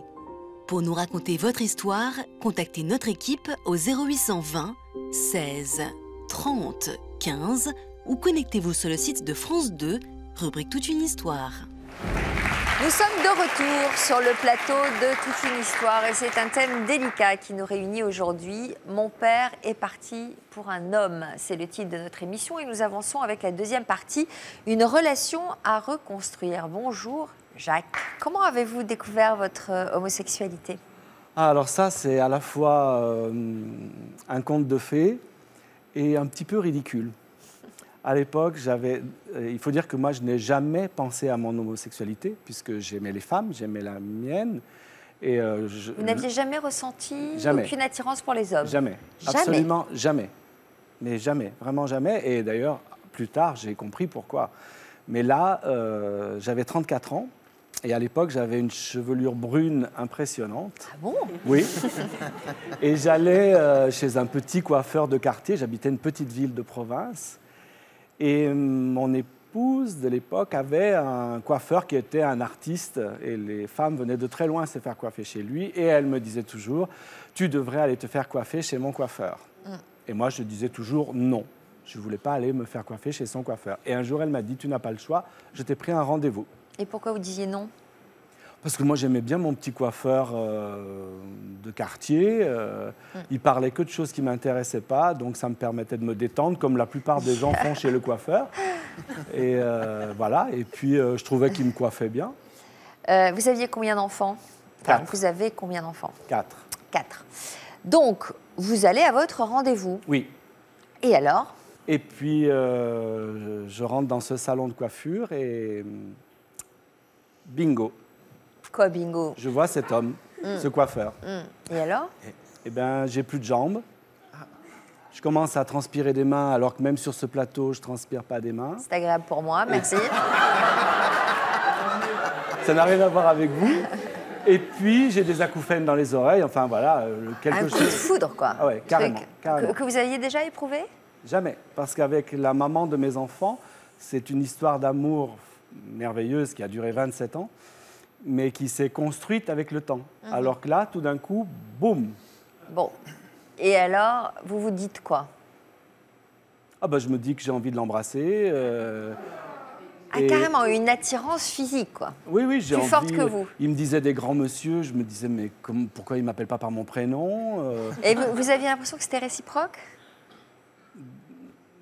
Pour nous raconter votre histoire, contactez notre équipe au 0820 16 30 15 ou connectez-vous sur le site de France 2, rubrique Toute une histoire. Nous sommes de retour sur le plateau de Toute une histoire et c'est un thème délicat qui nous réunit aujourd'hui. Mon père est parti pour un homme. C'est le titre de notre émission et nous avançons avec la deuxième partie, une relation à reconstruire. Bonjour Jacques. Comment avez-vous découvert votre homosexualité? Alors ça, c'est à la fois un conte de fées et un petit peu ridicule. À l'époque, il faut dire que moi, je n'ai jamais pensé à mon homosexualité, puisque j'aimais les femmes, j'aimais la mienne. Et vous n'aviez jamais ressenti aucune attirance pour les hommes? Jamais. Absolument jamais. Mais jamais, vraiment jamais. Et d'ailleurs, plus tard, j'ai compris pourquoi. Mais là, j'avais 34 ans. Et à l'époque, j'avais une chevelure brune impressionnante. Ah bon? Oui. Et j'allais chez un petit coiffeur de quartier. J'habitais une petite ville de province. Et mon épouse de l'époque avait un coiffeur qui était un artiste et les femmes venaient de très loin se faire coiffer chez lui et elle me disait toujours « tu devrais aller te faire coiffer chez mon coiffeur ». Et moi je disais toujours non, je ne voulais pas aller me faire coiffer chez son coiffeur. Et un jour elle m'a dit « tu n'as pas le choix, je t'ai pris un rendez-vous ». Et pourquoi vous disiez non? Parce que moi, j'aimais bien mon petit coiffeur de quartier. Il parlait que de choses qui ne m'intéressaient pas, donc ça me permettait de me détendre, comme la plupart des gens font chez le coiffeur. Et voilà, et puis je trouvais qu'il me coiffait bien. Vous aviez combien d'enfants? Enfin, 4. vous avez combien d'enfants? 4. 4. Donc, vous allez à votre rendez-vous. Oui. Et alors? Et puis, je rentre dans ce salon de coiffure et bingo. Quoi, bingo? Je vois cet homme, ce coiffeur. Et alors? Eh bien, j'ai plus de jambes. Je commence à transpirer des mains, alors que même sur ce plateau, je ne transpire pas des mains. C'est agréable pour moi, merci. Ça n'a rien à voir avec vous. Et puis, j'ai des acouphènes dans les oreilles. Enfin, voilà, quelque Un chose... coup de foudre, quoi. Ah ouais, carrément. carrément. Que vous aviez déjà éprouvé? Jamais. Parce qu'avec la maman de mes enfants, c'est une histoire d'amour merveilleuse qui a duré 27 ans, mais qui s'est construite avec le temps. Alors que là, tout d'un coup, boum. Bon. Et alors, vous vous dites quoi? Ah ben, je me dis que j'ai envie de l'embrasser. Et- Carrément, une attirance physique, quoi. Oui, oui, j'ai Plus envie. forte que vous. Il me disait des grands monsieur. Je me disais, mais pourquoi il ne m'appelle pas par mon prénom Et vous aviez l'impression que c'était réciproque?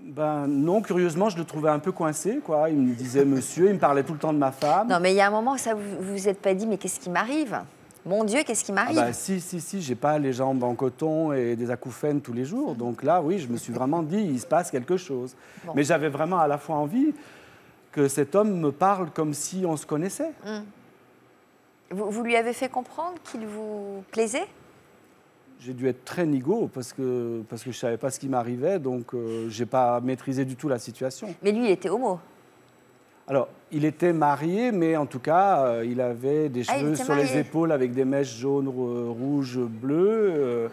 Ben non, curieusement, je le trouvais un peu coincé, quoi. Il me disait monsieur, il me parlait tout le temps de ma femme. Non, mais il y a un moment, ça, vous vous êtes pas dit, mais qu'est-ce qui m'arrive? Mon Dieu, qu'est-ce qui m'arrive? Si, j'ai pas les jambes en coton et des acouphènes tous les jours. Donc là, oui, je me suis vraiment dit, il se passe quelque chose. Bon. Mais j'avais vraiment à la fois envie que cet homme me parle comme si on se connaissait. Vous lui avez fait comprendre qu'il vous plaisait? J'ai dû être très nigaud parce que je savais pas ce qui m'arrivait, donc j'ai pas maîtrisé du tout la situation. Mais lui, il était homo. Alors, il était marié, mais en tout cas, il avait des Ah, il cheveux était sur les marié. épaules avec des mèches jaunes, rouges, bleues.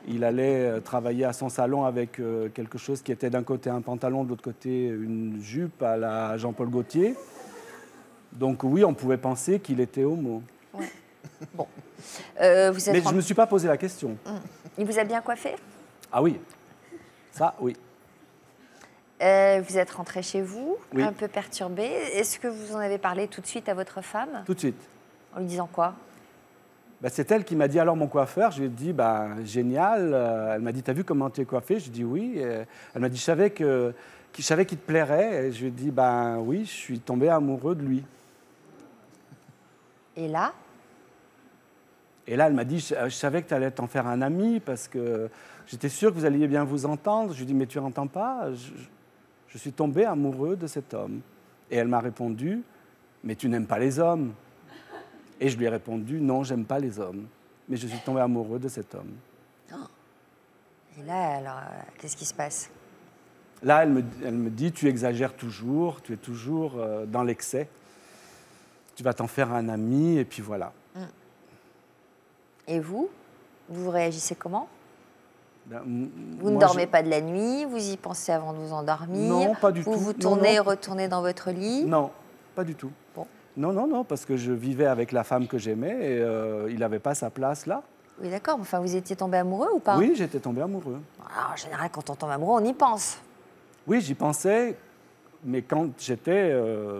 Il allait travailler à son salon avec quelque chose qui était d'un côté un pantalon, de l'autre côté une jupe à la Jean-Paul Gaultier. Donc oui, on pouvait penser qu'il était homo. Bon. Vous êtes Mais je ne me suis pas posé la question. Il vous a bien coiffé? Ah oui, ça, oui. Vous êtes rentré chez vous, Oui. un peu perturbé. Est-ce que vous en avez parlé tout de suite à votre femme? Tout de suite. En lui disant quoi? Ben, c'est elle qui m'a dit alors mon coiffeur. Je lui ai dit ben, génial. Elle m'a dit t'as vu comment tu es coiffé? Je lui ai dit oui. Elle m'a dit je savais qu'il te plairait. Et je lui ai dit ben oui, je suis tombé amoureux de lui. Et là? Et là, elle m'a dit je savais que tu allais t'en faire un ami parce que j'étais sûr que vous alliez bien vous entendre. Je lui ai dit mais tu n'entends pas? Je suis tombé amoureux de cet homme. Et elle m'a répondu mais tu n'aimes pas les hommes. Et je lui ai répondu non, j'aime pas les hommes. Mais je suis tombé amoureux de cet homme. Et là, alors, qu'est-ce qui se passe? Là, elle me dit, tu exagères toujours, tu es toujours dans l'excès. Tu vas t'en faire un ami, et puis voilà. Et vous? Vous réagissez comment? Ben, Vous ne dormez pas de la nuit? Vous y pensez avant de vous endormir? Non, pas du tout. Vous vous Non, tournez et non. retournez dans votre lit? Non, pas du tout. Bon. Non, parce que je vivais avec la femme que j'aimais, et il n'avait pas sa place là. Oui, d'accord. Enfin, vous étiez tombé amoureux ou pas? Oui, j'étais tombé amoureux. Alors, en général, quand on tombe amoureux, on y pense. Oui, j'y pensais, mais quand j'étais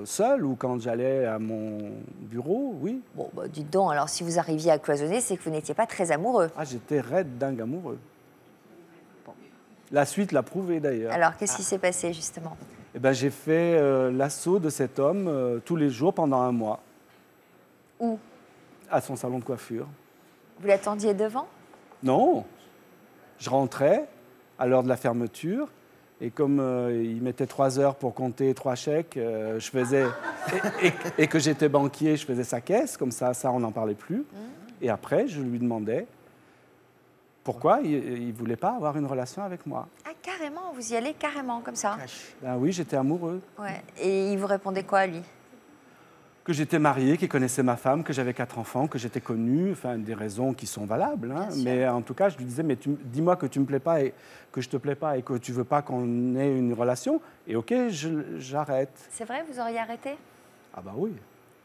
seul ou quand j'allais à mon bureau, oui. Bon, bah, dites donc, alors si vous arriviez à cloisonner, c'est que vous n'étiez pas très amoureux. Ah, j'étais raide dingue amoureux. Bon. La suite l'a prouvé d'ailleurs. Alors, qu'est-ce qui s'est passé, justement? Eh ben, j'ai fait l'assaut de cet homme tous les jours pendant un mois. Où? À son salon de coiffure. Vous l'attendiez devant? Non. Je rentrais à l'heure de la fermeture et comme il mettait 3 heures pour compter 3 chèques, je faisais... et que j'étais banquier, je faisais sa caisse, comme ça on n'en parlait plus. Et après, je lui demandais pourquoi il ne voulait pas avoir une relation avec moi. Ah, carrément, vous y allez carrément, comme ça? Ben oui, j'étais amoureux. Ouais. Et il vous répondait quoi, lui? Que j'étais marié, qu'il connaissait ma femme, que j'avais 4 enfants, que j'étais connu, enfin des raisons qui sont valables. Hein. Mais en tout cas, je lui disais, mais dis-moi que tu me plais pas et que je te plais pas et que tu veux pas qu'on ait une relation. Et ok, j'arrête. C'est vrai, vous auriez arrêté? Ah bah oui.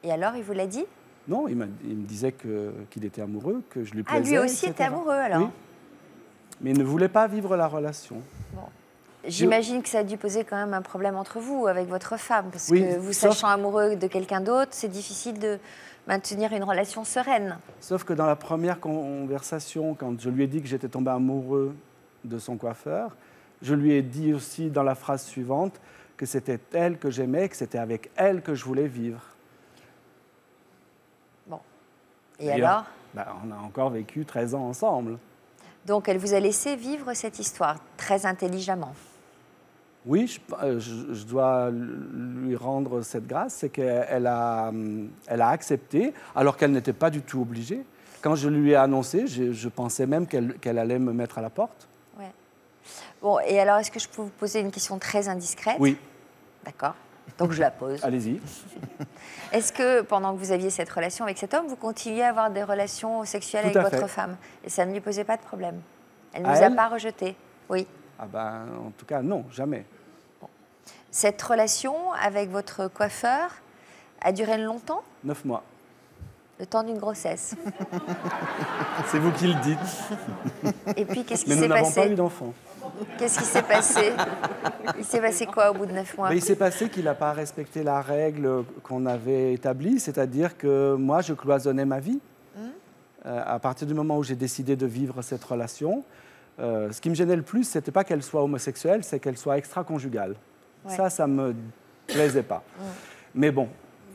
Et alors, il vous l'a dit? Non, il me disait qu'il était amoureux, que je lui Ah, plaisais. lui aussi etc. était amoureux, alors? Oui. Mais il ne voulait pas vivre la relation. Bon. J'imagine que ça a dû poser quand même un problème entre vous, avec votre femme, parce Oui, que vous sauf- sachant amoureux de quelqu'un d'autre, c'est difficile de maintenir une relation sereine. Sauf que dans la première conversation, quand je lui ai dit que j'étais tombé amoureux de son coiffeur, je lui ai dit aussi dans la phrase suivante que c'était elle que j'aimais, que c'était avec elle que je voulais vivre. Et alors On a encore vécu 13 ans ensemble. Donc, elle vous a laissé vivre cette histoire très intelligemment. Oui, je dois lui rendre cette grâce, c'est qu'elle a accepté, alors qu'elle n'était pas du tout obligée. Quand je lui ai annoncé, je pensais même qu'elle allait me mettre à la porte. Ouais. Bon, et alors, est-ce que je peux vous poser une question très indiscrète? Oui. D'accord. Donc, je la pose. Allez-y. Est-ce que, pendant que vous aviez cette relation avec cet homme, vous continuiez à avoir des relations sexuelles avec votre femme? Et ça ne lui posait pas de problème? Elle ne vous a pas rejeté? Oui. Ah ben, en tout cas, non, jamais. Bon. Cette relation avec votre coiffeur a duré longtemps? 9 mois. Le temps d'une grossesse. C'est vous qui le dites. Et puis, qu'est-ce qui Mais s'est nous n'avons passé? pas eu d'enfant. Qu'est-ce qui s'est passé? Il s'est passé quoi au bout de 9 mois? Il s'est passé qu'il n'a pas respecté la règle qu'on avait établie, c'est-à-dire que moi, je cloisonnais ma vie. À partir du moment où j'ai décidé de vivre cette relation, ce qui me gênait le plus, ce n'était pas qu'elle soit homosexuelle, c'est qu'elle soit extra-conjugale. Ouais. Ça ne me plaisait pas. Mais bon,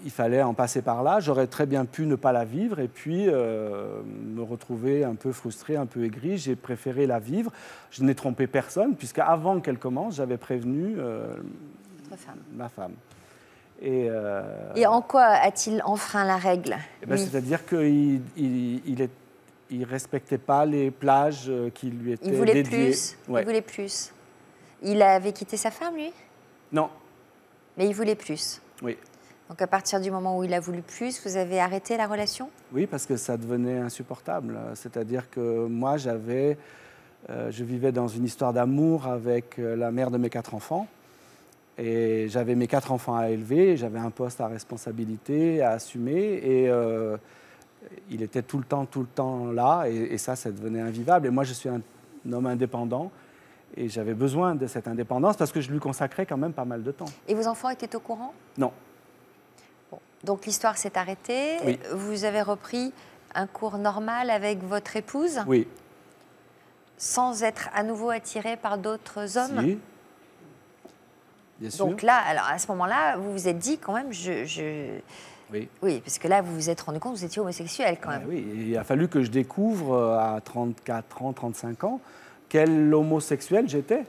il fallait en passer par là. J'aurais très bien pu ne pas la vivre et puis me retrouver un peu frustré, un peu aigri. J'ai préféré la vivre. Je n'ai trompé personne, puisqu'avant qu'elle commence, j'avais prévenu ma femme. Et en quoi a-t-il enfreint la règle? C'est-à-dire qu'il ne respectait pas les plages qui lui étaient dédiées. Il voulait plus. Il avait quitté sa femme, lui? Non. Mais il voulait plus? Oui. Donc à partir du moment où il a voulu plus, vous avez arrêté la relation? Oui, parce que ça devenait insupportable. C'est-à-dire que moi, je vivais dans une histoire d'amour avec la mère de mes 4 enfants. Et j'avais mes 4 enfants à élever, j'avais un poste à responsabilité, à assumer. Et il était tout le temps là. Et ça devenait invivable. Et moi, je suis un homme indépendant. Et j'avais besoin de cette indépendance parce que je lui consacrais quand même pas mal de temps. Et vos enfants étaient au courant? Non. Bon. Donc l'histoire s'est arrêtée. Oui. Vous avez repris un cours normal avec votre épouse? Oui. Sans être à nouveau attiré par d'autres hommes? Si. Bien sûr. Donc là, alors à ce moment-là, vous vous êtes dit quand même, Oui, parce que là, vous vous êtes rendu compte que vous étiez homosexuel quand même. Oui, il a fallu que je découvre à 34 ans, 35 ans, quel homosexuel j'étais.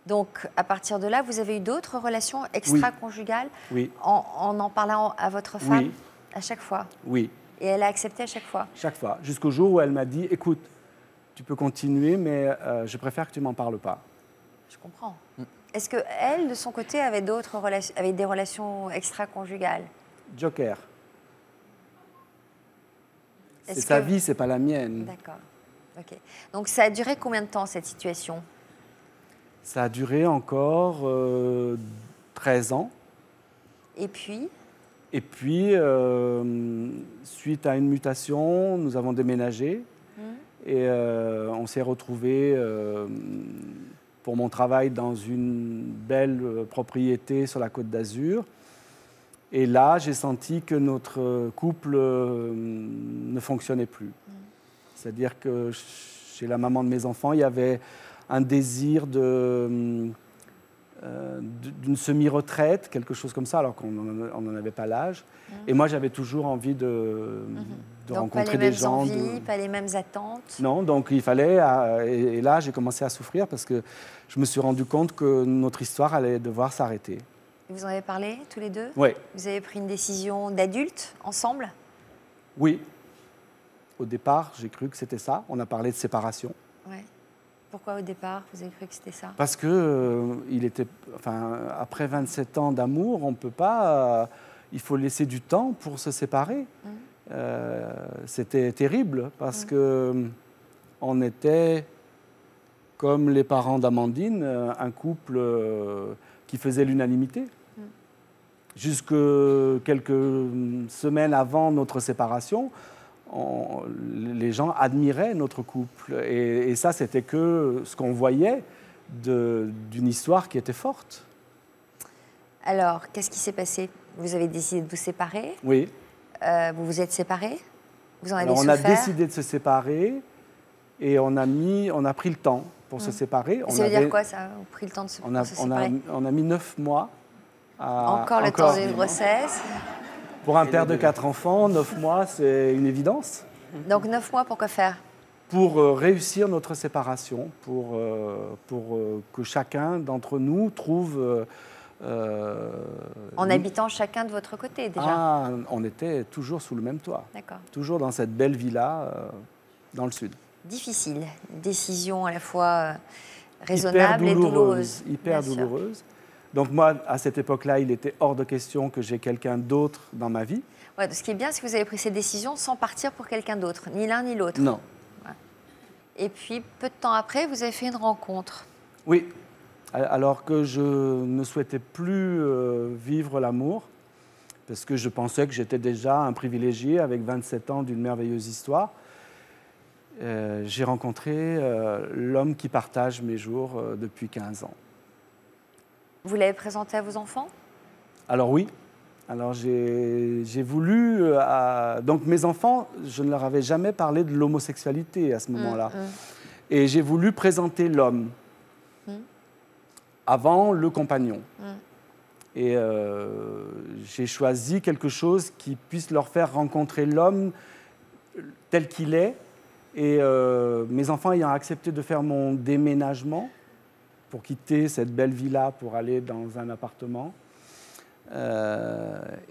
Donc, à partir de là, vous avez eu d'autres relations extra-conjugales? Oui. En parlant à votre femme? Oui. À chaque fois? Oui. Et elle a accepté à chaque fois? Chaque fois. Jusqu'au jour où elle m'a dit, écoute, tu peux continuer, mais je préfère que tu m'en parles pas. Je comprends. Est-ce qu'elle, de son côté, avait des relations extra-conjugales? Joker. C'est sa vie, c'est pas la mienne. D'accord. Ok. Donc ça a duré combien de temps, cette situation? Ça a duré encore 13 ans. Et puis? Et puis, suite à une mutation, nous avons déménagé. Et on s'est retrouvés pour mon travail dans une belle propriété sur la Côte d'Azur. Et là, j'ai senti que notre couple ne fonctionnait plus. C'est-à-dire que chez la maman de mes enfants, il y avait un désir d'une semi-retraite, quelque chose comme ça, alors qu'on n'en avait pas l'âge. Et moi, j'avais toujours envie de rencontrer des gens. Pas les mêmes envies, pas les mêmes attentes? Non, donc il fallait... Et là, j'ai commencé à souffrir parce que je me suis rendu compte que notre histoire allait devoir s'arrêter. Vous en avez parlé, tous les deux? Oui. Vous avez pris une décision d'adulte, ensemble? Oui. Au départ, j'ai cru que c'était ça. On a parlé de séparation. Ouais. Pourquoi au départ, vous avez cru que c'était ça? Parce que après 27 ans d'amour, on ne peut pas... il faut laisser du temps pour se séparer. C'était terrible parce que on était, comme les parents d'Amandine, un couple qui faisait l'unanimité. Jusque quelques semaines avant notre séparation, les gens admiraient notre couple. Et ça, c'était que ce qu'on voyait d'une histoire qui était forte. Alors, qu'est-ce qui s'est passé? Vous avez décidé de vous séparer? Oui. Vous vous êtes séparés? Vous en avez Alors, on souffert? a décidé de se séparer et on a pris le temps pour se séparer. Ça veut dire quoi, ça? Vous pris le temps de se séparer? On a mis 9 mois à... Encore le temps d'une grossesse? Pour un père de 4 enfants, 9 mois, c'est une évidence. Donc 9 mois, pour quoi faire? Pour réussir notre séparation, pour que chacun d'entre nous trouve... en habitant chacun de votre côté, déjà? Ah, on était toujours sous le même toit. D'accord. Toujours dans cette belle villa dans le sud. Difficile. Décision à la fois raisonnable et douloureuse. Hyper douloureuse. Donc moi, à cette époque-là, il était hors de question que j'ai quelqu'un d'autre dans ma vie. Ouais, ce qui est bien, c'est que vous avez pris cette décision sans partir pour quelqu'un d'autre, ni l'un ni l'autre. Non. Ouais. Et puis, peu de temps après, vous avez fait une rencontre. Oui. Alors que je ne souhaitais plus vivre l'amour, parce que je pensais que j'étais déjà un privilégié avec 27 ans d'une merveilleuse histoire. J'ai rencontré l'homme qui partage mes jours depuis 15 ans. Vous l'avez présenté à vos enfants? Alors oui. Alors j'ai voulu... donc mes enfants, je ne leur avais jamais parlé de l'homosexualité à ce moment-là. Et j'ai voulu présenter l'homme avant le compagnon. Et j'ai choisi quelque chose qui puisse leur faire rencontrer l'homme tel qu'il est. Et mes enfants ayant accepté de faire mon déménagement pour quitter cette belle villa pour aller dans un appartement.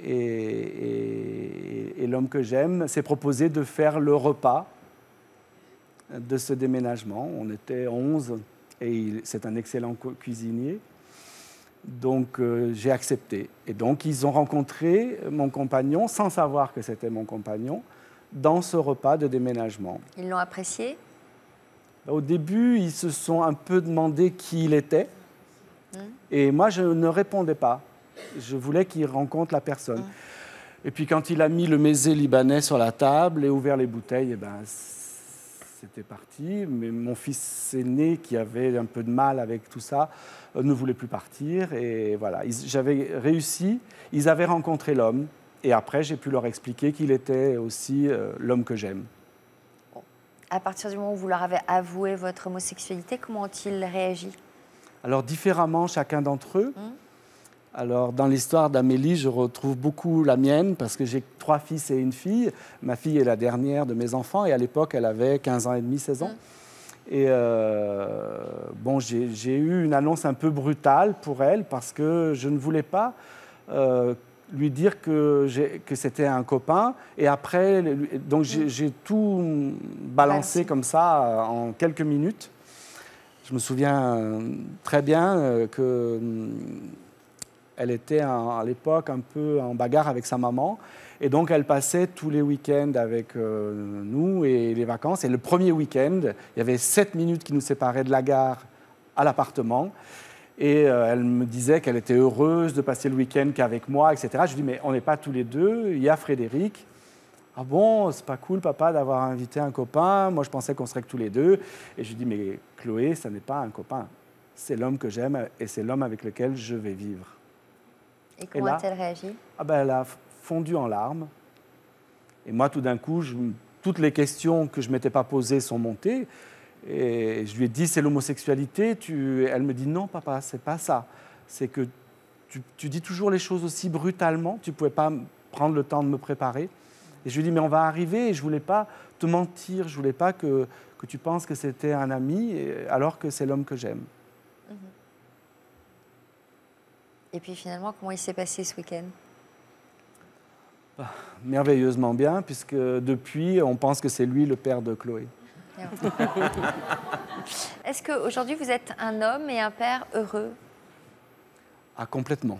Et l'homme que j'aime s'est proposé de faire le repas de ce déménagement. On était 11 et c'est un excellent cuisinier. Donc j'ai accepté. Et donc ils ont rencontré mon compagnon sans savoir que c'était mon compagnon dans ce repas de déménagement. Ils l'ont apprécié? Au début, ils se sont un peu demandé qui il était. Et moi, je ne répondais pas. Je voulais qu'il rencontre la personne. Et puis quand il a mis le mésé libanais sur la table et ouvert les bouteilles, eh ben, c'était parti. Mais mon fils aîné, qui avait un peu de mal avec tout ça, ne voulait plus partir. Et voilà, j'avais réussi. Ils avaient rencontré l'homme. Et après, j'ai pu leur expliquer qu'il était aussi l'homme que j'aime. À partir du moment où vous leur avez avoué votre homosexualité, comment ont-ils réagi? Alors, différemment, chacun d'entre eux. Alors, dans l'histoire d'Amélie, je retrouve beaucoup la mienne parce que j'ai 3 fils et une fille. Ma fille est la dernière de mes enfants et à l'époque, elle avait 15 ans et demi, 16 ans. Et bon, j'ai eu une annonce un peu brutale pour elle parce que je ne voulais pas lui dire que c'était un copain. Et après, donc j'ai tout balancé comme ça en quelques minutes. Je me souviens très bien qu'elle était à l'époque un peu en bagarre avec sa maman. Et donc, elle passait tous les week-ends avec nous et les vacances. Et le premier week-end, il y avait 7 minutes qui nous séparaient de la gare à l'appartement. Et elle me disait qu'elle était heureuse de passer le week-end qu'avec moi, etc. Je lui dis, mais on n'est pas tous les deux, il y a Frédéric. Ah bon, c'est pas cool, papa, d'avoir invité un copain. Moi, je pensais qu'on serait que tous les deux. Et je lui dis, mais Chloé, ça n'est pas un copain. C'est l'homme que j'aime et c'est l'homme avec lequel je vais vivre. Et comment a-t-elle réagi? Ah ben, elle a fondu en larmes. Et moi, tout d'un coup, toutes les questions que je ne m'étais pas posées sont montées. Et je lui ai dit, c'est l'homosexualité. Elle me dit, non, papa, c'est pas ça. C'est que tu dis toujours les choses aussi brutalement. Tu ne pouvais pas prendre le temps de me préparer. Et je lui ai dit, mais on va arriver. Et je ne voulais pas te mentir. Je ne voulais pas que tu penses que c'était un ami, alors que c'est l'homme que j'aime. Et puis finalement, comment il s'est passé ce week-end? Merveilleusement bien, puisque depuis, on pense que c'est lui le père de Chloé. Est-ce qu'aujourd'hui, vous êtes un homme et un père heureux? Ah, complètement.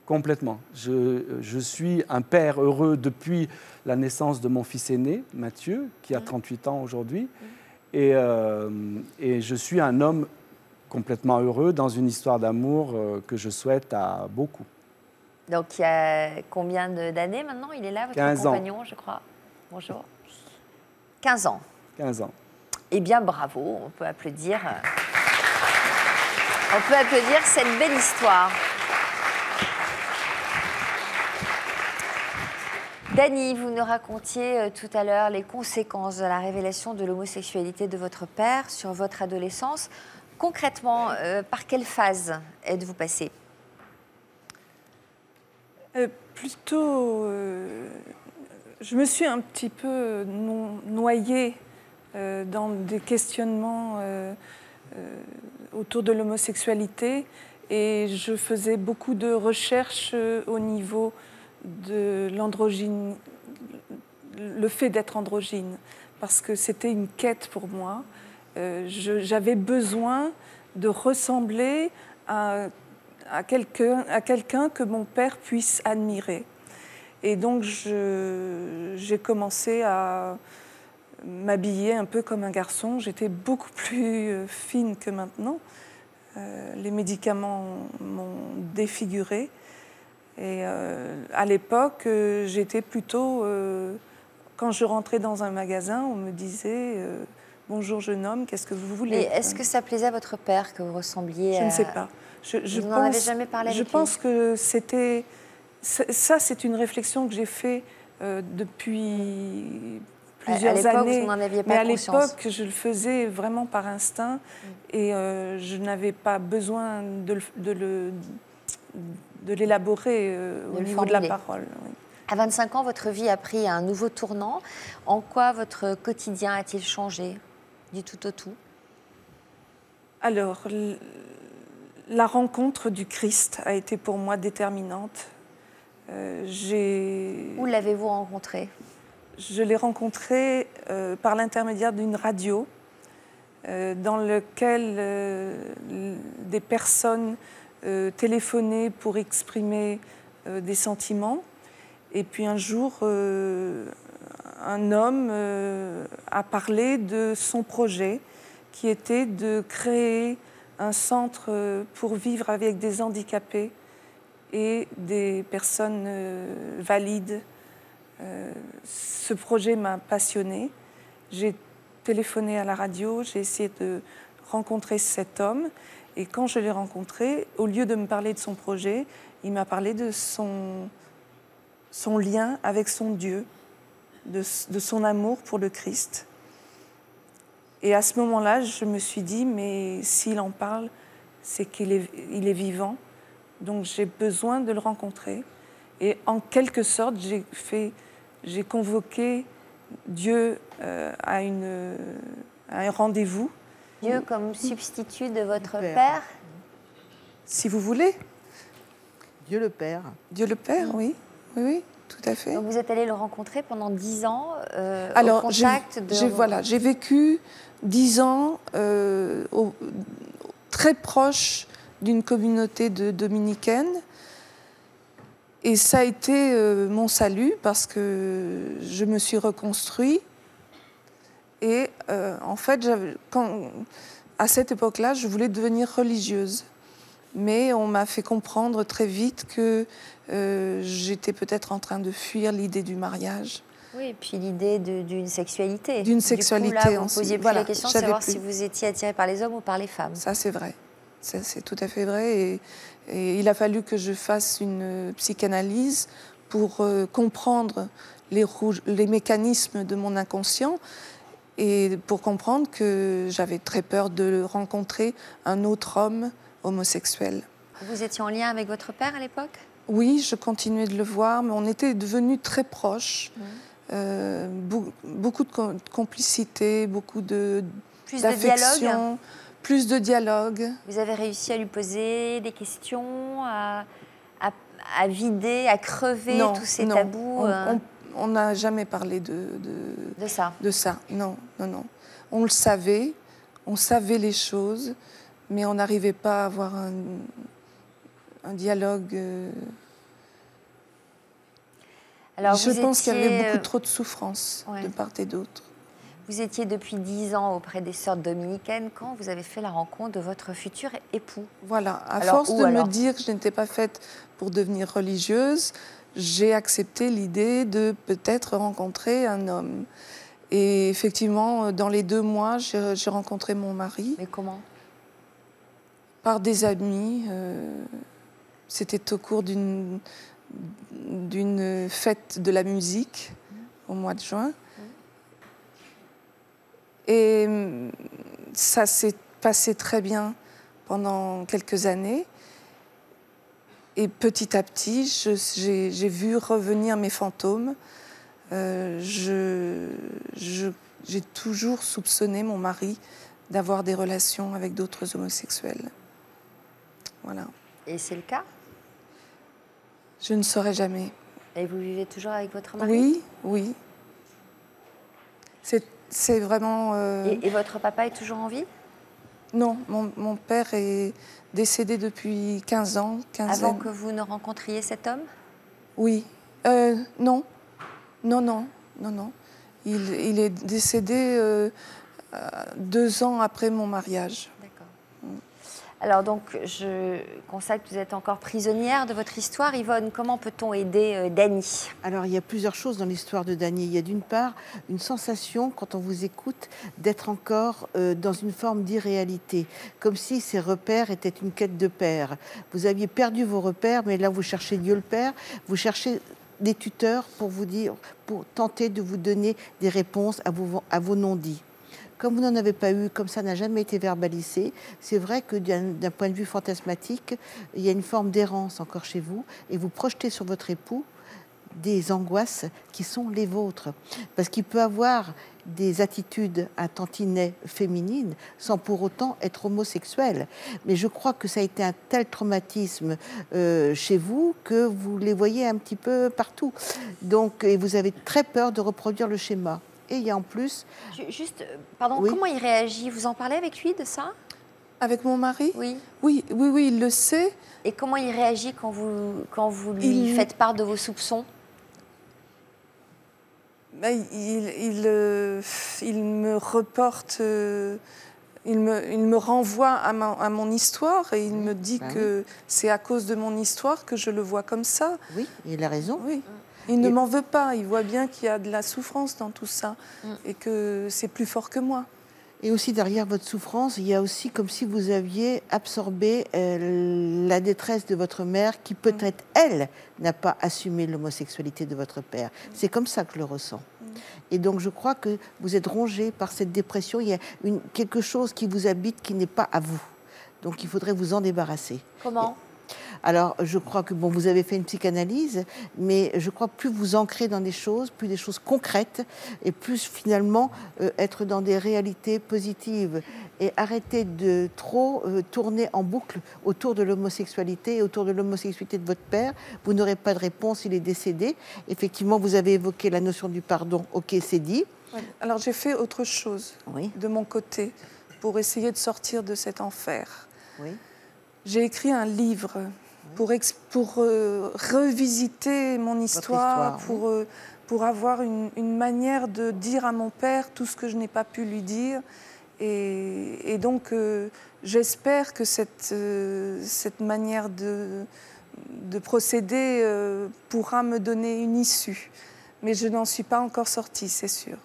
Complètement. Je suis un père heureux depuis la naissance de mon fils aîné, Mathieu, qui a 38 ans aujourd'hui. Et je suis un homme complètement heureux dans une histoire d'amour que je souhaite à beaucoup. Donc, il y a combien d'années maintenant? Il est là, votre 15 compagnon, ans. je crois. Bonjour. 15 ans. 15 ans. Eh bien, bravo, on peut applaudir. On peut applaudir cette belle histoire. Dany, vous nous racontiez tout à l'heure les conséquences de la révélation de l'homosexualité de votre père sur votre adolescence. Concrètement, par quelle phase êtes-vous passé? Plutôt, je me suis un petit peu noyée dans des questionnements autour de l'homosexualité et je faisais beaucoup de recherches au niveau de l'androgyne, le fait d'être androgyne, parce que c'était une quête pour moi. J'avais besoin de ressembler à quelqu'un que mon père puisse admirer. Et donc, j'ai commencé à m'habiller un peu comme un garçon. J'étais beaucoup plus fine que maintenant. Les médicaments m'ont défigurée. Et à l'époque, j'étais plutôt... quand je rentrais dans un magasin, on me disait « Bonjour jeune homme, qu'est-ce que vous voulez ?» Et est-ce que ça plaisait à votre père que vous ressembliez à... Je ne sais pas. Vous n'en avez jamais parlé avec lui? Je pense que c'était... Ça, c'est une réflexion que j'ai faite depuis plusieurs années. Vous n'en aviez pas mais à conscience. l'époque, je le faisais vraiment par instinct et je n'avais pas besoin de l'élaborer au niveau de la parole. Oui. À 25 ans, votre vie a pris un nouveau tournant. En quoi votre quotidien a-t-il changé du tout au tout? Alors, la rencontre du Christ a été pour moi déterminante. Où l'avez-vous rencontré? Je l'ai rencontré par l'intermédiaire d'une radio dans laquelle des personnes téléphonaient pour exprimer des sentiments. Et puis un jour, un homme a parlé de son projet qui était de créer un centre pour vivre avec des handicapés et des personnes valides. Ce projet m'a passionnée. J'ai téléphoné à la radio, j'ai essayé de rencontrer cet homme. Et quand je l'ai rencontré, au lieu de me parler de son projet, il m'a parlé de son lien avec son Dieu, de son amour pour le Christ. Et à ce moment-là, je me suis dit, mais s'il en parle, c'est qu'il est vivant. Donc j'ai besoin de le rencontrer. Et en quelque sorte, j'ai convoqué Dieu à un rendez-vous. Dieu comme substitut de votre père? Si vous voulez. Dieu le Père. Dieu le Père, oui. Oui, oui, tout à fait. Donc vous êtes allé le rencontrer pendant 10 ans Alors, au contact de... j'ai vécu 10 ans très proche d'une communauté de dominicaines. Et ça a été mon salut parce que je me suis reconstruite. Et en fait, à cette époque-là, je voulais devenir religieuse. Mais on m'a fait comprendre très vite que j'étais peut-être en train de fuir l'idée du mariage. Oui, et puis l'idée d'une sexualité. D'une sexualité. Du coup, là, vous ne posiez plus la question de savoir si vous étiez attiré par les hommes ou par les femmes. Ça, c'est vrai. C'est tout à fait vrai. Et il a fallu que je fasse une psychanalyse pour comprendre les mécanismes de mon inconscient et pour comprendre que j'avais très peur de rencontrer un autre homme homosexuel. Vous étiez en lien avec votre père à l'époque? Oui, je continuais de le voir, mais on était devenus très proches. Beaucoup de complicité, beaucoup d'affection. Plus de dialogue. Vous avez réussi à lui poser des questions, à vider, à crever tous ces tabous? On n'a jamais parlé de ça. De ça, non. On le savait, on savait les choses, mais on n'arrivait pas à avoir un dialogue. Alors, je pense qu'il y avait beaucoup trop de souffrance de part et d'autre. Vous étiez depuis 10 ans auprès des sœurs dominicaines quand vous avez fait la rencontre de votre futur époux. Voilà, force de me dire que je n'étais pas faite pour devenir religieuse, j'ai accepté l'idée de peut-être rencontrer un homme. Et effectivement, dans les 2 mois, j'ai rencontré mon mari. Mais comment? Par des amis. C'était au cours d'une fête de la musique au mois de juin. Et ça s'est passé très bien pendant quelques années. Et petit à petit, j'ai vu revenir mes fantômes. J'ai toujours soupçonné mon mari d'avoir des relations avec d'autres homosexuels. Voilà. Et c'est le cas? Je ne saurais jamais. Et vous vivez toujours avec votre mari? Oui, oui. C'est vraiment... Et votre papa est toujours en vie? Non, mon père est décédé depuis 15 ans. Avant que vous ne rencontriez cet homme? Oui. Non. Non. Il est décédé 2 ans après mon mariage. D'accord. Alors donc, je constate que vous êtes encore prisonnière de votre histoire. Yvonne, comment peut-on aider Dany? Alors, il y a plusieurs choses dans l'histoire de Dany. Il y a d'une part une sensation, quand on vous écoute, d'être encore dans une forme d'irréalité, comme si ces repères étaient une quête de père. Vous aviez perdu vos repères, mais là, vous cherchez Dieu le Père, vous cherchez des tuteurs pour tenter de vous donner des réponses à vos non-dits. Comme vous n'en avez pas eu, comme ça n'a jamais été verbalisé, c'est vrai que d'un point de vue fantasmatique, il y a une forme d'errance encore chez vous, et vous projetez sur votre époux des angoisses qui sont les vôtres. Parce qu'il peut avoir des attitudes à tantinet féminines sans pour autant être homosexuel. Mais je crois que ça a été un tel traumatisme chez vous que vous les voyez un petit peu partout. Donc, et vous avez très peur de reproduire le schéma. Et il y a en plus... Juste, pardon, oui. Comment il réagit? Vous en parlez avec lui de ça? Avec mon mari? Oui. Oui, il le sait. Et comment il réagit quand vous lui faites part de vos soupçons? Ben, il me reporte... il me renvoie à mon histoire et il me dit que c'est à cause de mon histoire que je le vois comme ça. Oui, il a raison. Oui. Il ne m'en veut pas, il voit bien qu'il y a de la souffrance dans tout ça et que c'est plus fort que moi. Et aussi derrière votre souffrance, il y a aussi comme si vous aviez absorbé la détresse de votre mère qui peut-être, elle, n'a pas assumé l'homosexualité de votre père. C'est comme ça que je le ressens. Et donc je crois que vous êtes rongé par cette dépression. Il y a quelque chose qui vous habite qui n'est pas à vous. Donc il faudrait vous en débarrasser. Comment ? Alors, je crois que, bon, vous avez fait une psychanalyse, mais je crois plus vous ancrer dans des choses, plus des choses concrètes, et plus finalement être dans des réalités positives. Et arrêter de trop tourner en boucle autour de l'homosexualité et autour de l'homosexualité de votre père. Vous n'aurez pas de réponse, il est décédé. Effectivement, vous avez évoqué la notion du pardon, ok, c'est dit. Ouais. Alors, j'ai fait autre chose de mon côté pour essayer de sortir de cet enfer. Oui. J'ai écrit un livre pour revisiter mon histoire, pour avoir une manière de dire à mon père tout ce que je n'ai pas pu lui dire. Et donc, j'espère que cette manière de procéder pourra me donner une issue. Mais je n'en suis pas encore sortie, c'est sûr.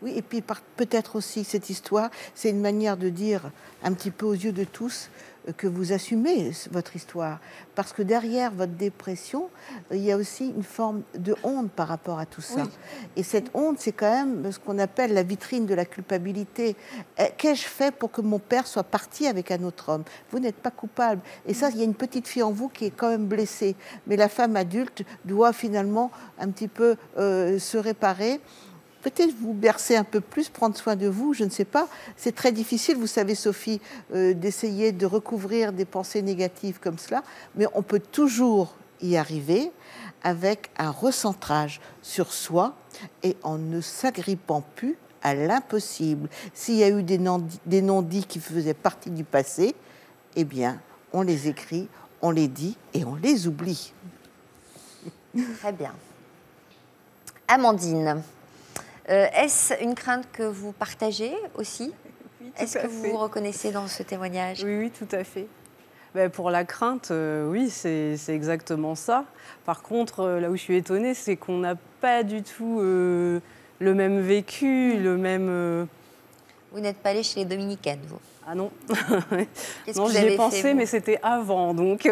Oui, et puis peut-être aussi cette histoire, c'est une manière de dire un petit peu aux yeux de tous que vous assumez votre histoire. Parce que derrière votre dépression, il y a aussi une forme de honte par rapport à tout ça. Oui. Et cette honte, c'est quand même ce qu'on appelle la vitrine de la culpabilité. Qu'ai-je fait pour que mon père soit parti avec un autre homme? Vous n'êtes pas coupable. Et ça, il y a une petite fille en vous qui est quand même blessée. Mais la femme adulte doit finalement un petit peu se réparer. Peut-être vous bercer un peu plus, prendre soin de vous, je ne sais pas. C'est très difficile, vous savez, Sophie, d'essayer de recouvrir des pensées négatives comme cela, mais on peut toujours y arriver avec un recentrage sur soi et en ne s'agrippant plus à l'impossible. S'il y a eu des non-dits qui faisaient partie du passé, eh bien, on les écrit, on les dit et on les oublie. Très bien. Amandine. Est-ce une crainte que vous partagez aussi? Oui, est-ce que vous vous reconnaissez dans ce témoignage? Oui, tout à fait. Ben, pour la crainte, oui, c'est exactement ça. Par contre, là où je suis étonnée, c'est qu'on n'a pas du tout le même vécu, le même... Vous n'êtes pas allée chez les dominicaines, vous? Ah non. Qu'est-ce non, que j'y ai pensé, mais c'était avant, donc...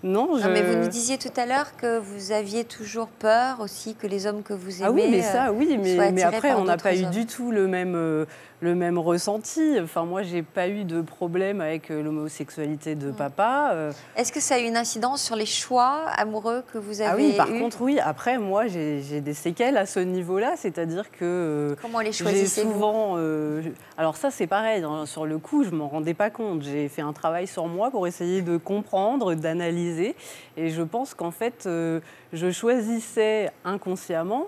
Non, mais vous nous disiez tout à l'heure que vous aviez toujours peur aussi que les hommes que vous aimez. Ah oui, mais ça, oui, mais après, on n'a pas eu hommes. du tout le même ressenti. Enfin, moi, j'ai pas eu de problème avec l'homosexualité de papa. Est-ce que ça a eu une incidence sur les choix amoureux que vous avez oui, par eus? contre, oui. Après, moi, j'ai des séquelles à ce niveau-là, c'est-à-dire que comment les choisissez-vous? souvent, alors ça, c'est pareil. Hein, sur le coup, je m'en rendais pas compte. J'ai fait un travail sur moi pour essayer de comprendre, d'analyser. Et je pense qu'en fait, je choisissais inconsciemment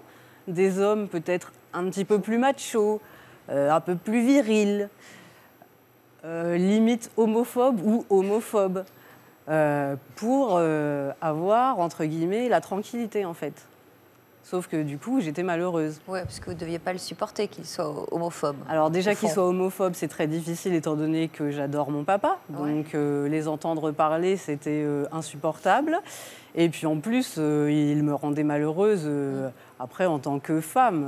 des hommes peut-être un petit peu plus machos, un peu plus virils, limite homophobes ou homophobes, pour avoir, entre guillemets, la tranquillité, en fait. Sauf que du coup, j'étais malheureuse. Oui, parce que vous ne deviez pas le supporter qu'il soit homophobe. Alors déjà qu'il soit homophobe, c'est très difficile étant donné que j'adore mon papa. Donc les entendre parler, c'était insupportable. Et puis en plus, il me rendait malheureuse après en tant que femme.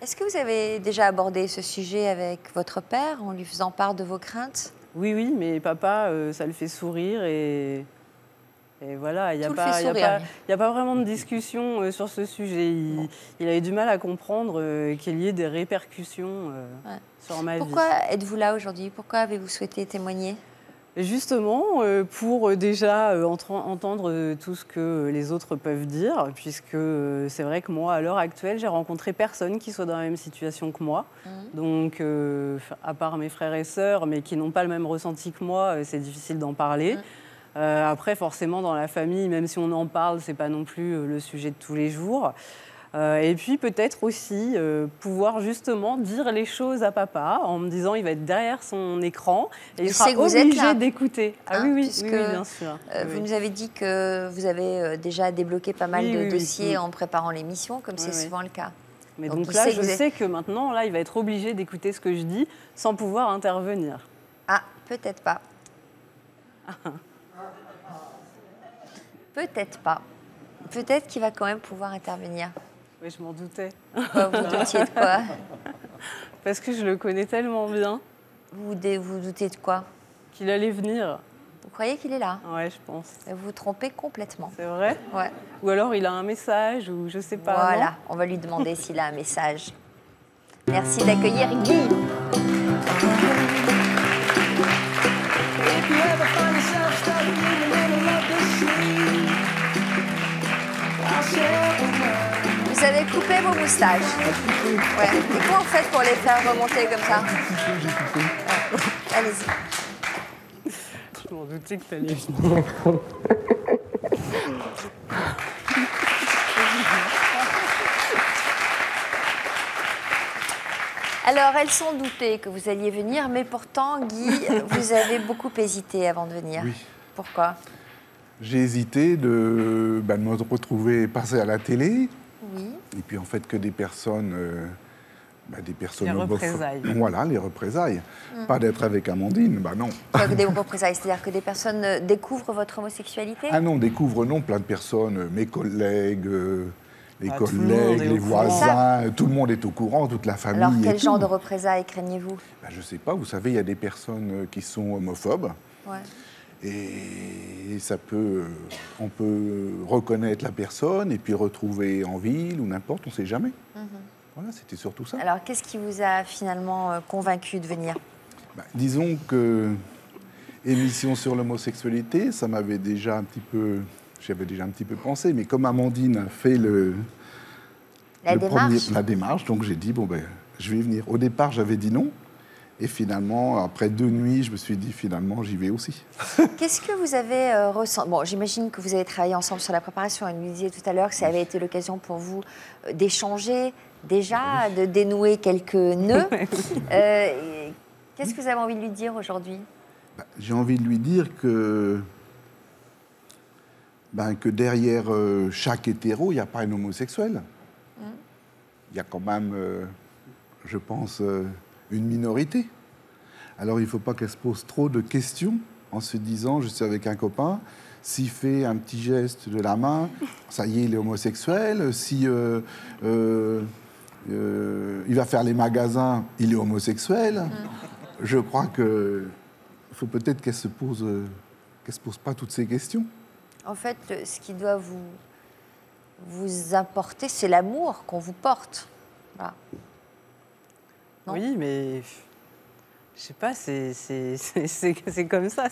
Est-ce que vous avez déjà abordé ce sujet avec votre père en lui faisant part de vos craintes? Oui, mais papa, ça le fait sourire et voilà, il n'y a pas vraiment de discussion sur ce sujet. Il a eu du mal à comprendre qu'il y ait des répercussions sur ma vie. Pourquoi êtes-vous là aujourd'hui? Pourquoi avez-vous souhaité témoigner? Justement, pour déjà entendre tout ce que les autres peuvent dire, puisque c'est vrai que moi, à l'heure actuelle, j'ai rencontré personne qui soit dans la même situation que moi. Donc, à part mes frères et sœurs, mais qui n'ont pas le même ressenti que moi, c'est difficile d'en parler. Après, forcément, dans la famille, même si on en parle, ce n'est pas non plus le sujet de tous les jours. Et puis peut-être aussi pouvoir justement dire les choses à papa en me disant il va être derrière son écran et il sera obligé d'écouter. Ah oui, bien sûr. Vous nous avez dit que vous avez déjà débloqué pas mal de dossiers en préparant l'émission, comme c'est souvent le cas. Mais donc là, je sais que maintenant, là, il va être obligé d'écouter ce que je dis sans pouvoir intervenir. Ah, peut-être pas. Peut-être pas. Peut-être qu'il va quand même pouvoir intervenir. Oui, je m'en doutais. Vous doutiez de quoi? Parce que je le connais tellement bien. Vous doutez de quoi? Qu'il allait venir. Vous croyez qu'il est là? Ouais, je pense. Vous vous trompez complètement. C'est vrai? Ouais. Ou alors il a un message, ou je sais pas. Voilà, non, on va lui demander s'il a un message. Merci d'accueillir Guy. Vous avez coupé vos moustaches. Ouais. Et comment vous faites pour les faire remonter comme ça? Allez-y. Je m'en doutais que t'allais venir. Alors, elles s'en doutaient que vous alliez venir, mais pourtant, Guy, vous avez beaucoup hésité avant de venir. Oui. Pourquoi? J'ai hésité de me retrouver passer à la télé. Oui. Et puis en fait que des personnes les représailles. Voilà, les représailles. Pas d'être avec Amandine, non. Des représailles, c'est-à-dire que des personnes découvrent votre homosexualité? Ah non, découvrent non, plein de personnes, mes collègues, les les voisins, tout le monde est au courant, toute la famille. Alors quel genre de représailles craignez-vous? Je ne sais pas, vous savez, il y a des personnes qui sont homophobes. Ouais. Et on peut reconnaître la personne et puis retrouver en ville ou n'importe, on ne sait jamais. Voilà, c'était surtout ça. Alors, qu'est-ce qui vous a finalement convaincu de venir? Disons que émission sur l'homosexualité, ça m'avait déjà un petit peu, j'avais déjà un petit peu pensé, mais comme Amandine a fait la démarche, donc j'ai dit je vais venir. Au départ, j'avais dit non. Et finalement, après 2 nuits, je me suis dit, finalement, j'y vais aussi. Qu'est-ce que vous avez ressenti? Bon, j'imagine que vous avez travaillé ensemble sur la préparation. Elle nous disait tout à l'heure que ça avait été l'occasion pour vous d'échanger, déjà, de dénouer quelques nœuds. Qu'est-ce que vous avez envie de lui dire aujourd'hui? J'ai envie de lui dire que derrière chaque hétéro, il n'y a pas un homosexuel. Il y a quand même, je pense... une minorité. Alors, il ne faut pas qu'elle se pose trop de questions en se disant, je suis avec un copain, s'il fait un petit geste de la main, ça y est, il est homosexuel. Si il va faire les magasins, il est homosexuel. Je crois qu'il faut peut-être qu'elle se pose pas toutes ces questions. En fait, ce qui doit vous apporter, c'est l'amour qu'on vous porte. Voilà. Non? Oui, mais je sais pas, c'est comme ça.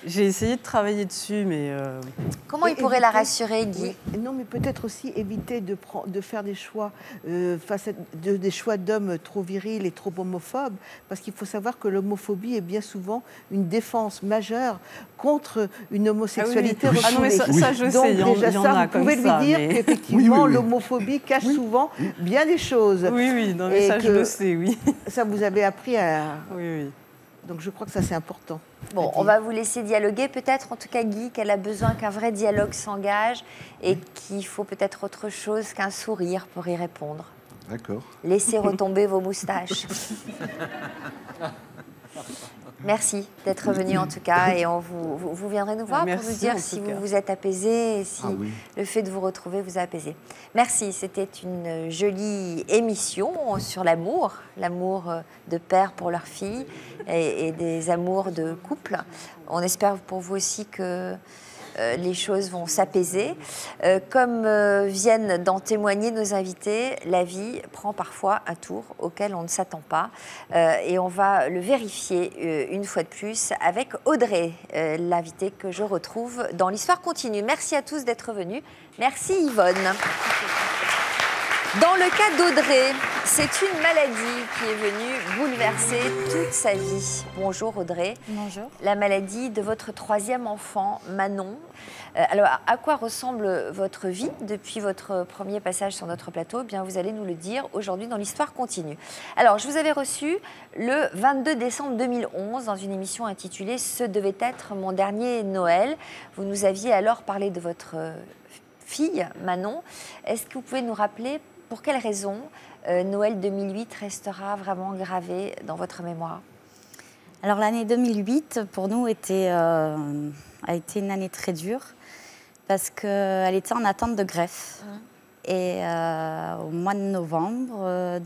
J'ai essayé de travailler dessus, mais... Comment il pourrait la rassurer, Guy? Oui. Non, mais peut-être aussi éviter de faire des choix face à des choix d'hommes trop virils et trop homophobes, parce qu'il faut savoir que l'homophobie est bien souvent une défense majeure contre une homosexualité refoulée. Ah non, mais ça je sais, il y en a comme ça. Vous pouvez lui dire qu'effectivement, l'homophobie cache souvent bien des choses. Oui, non, mais ça je le sais, oui. Ça, vous avez appris à... Oui. Donc je crois que ça, c'est important. Bon, on va vous laisser dialoguer peut-être, en tout cas Guy, qu'elle a besoin qu'un vrai dialogue s'engage et qu'il faut peut-être autre chose qu'un sourire pour y répondre. D'accord. Laissez retomber vos moustaches. Merci d'être venu en tout cas et vous viendrez nous voir pour nous dire si vous vous êtes apaisé et si le fait de vous retrouver vous a apaisé. Merci, c'était une jolie émission sur l'amour de père pour leur fille et des amours de couple. On espère pour vous aussi que les choses vont s'apaiser. Comme viennent d'en témoigner nos invités, la vie prend parfois un tour auquel on ne s'attend pas. Et on va le vérifier une fois de plus avec Audrey, l'invitée que je retrouve dans l'Histoire continue. Merci à tous d'être venus. Merci Yvonne. Dans le cas d'Audrey, c'est une maladie qui est venue bouleverser toute sa vie. Bonjour Audrey. Bonjour. La maladie de votre 3e enfant, Manon. Alors, à quoi ressemble votre vie depuis votre premier passage sur notre plateau? Eh bien, vous allez nous le dire aujourd'hui dans l'Histoire continue. Alors, je vous avais reçu le 22 décembre 2011 dans une émission intitulée « Ce devait être mon dernier Noël ». Vous nous aviez alors parlé de votre fille, Manon. Est-ce que vous pouvez nous rappeler pour quelles raisons Noël 2008 restera vraiment gravé dans votre mémoire? Alors l'année 2008, pour nous, a été une année très dure parce qu'elle était en attente de greffe. Et au mois de novembre,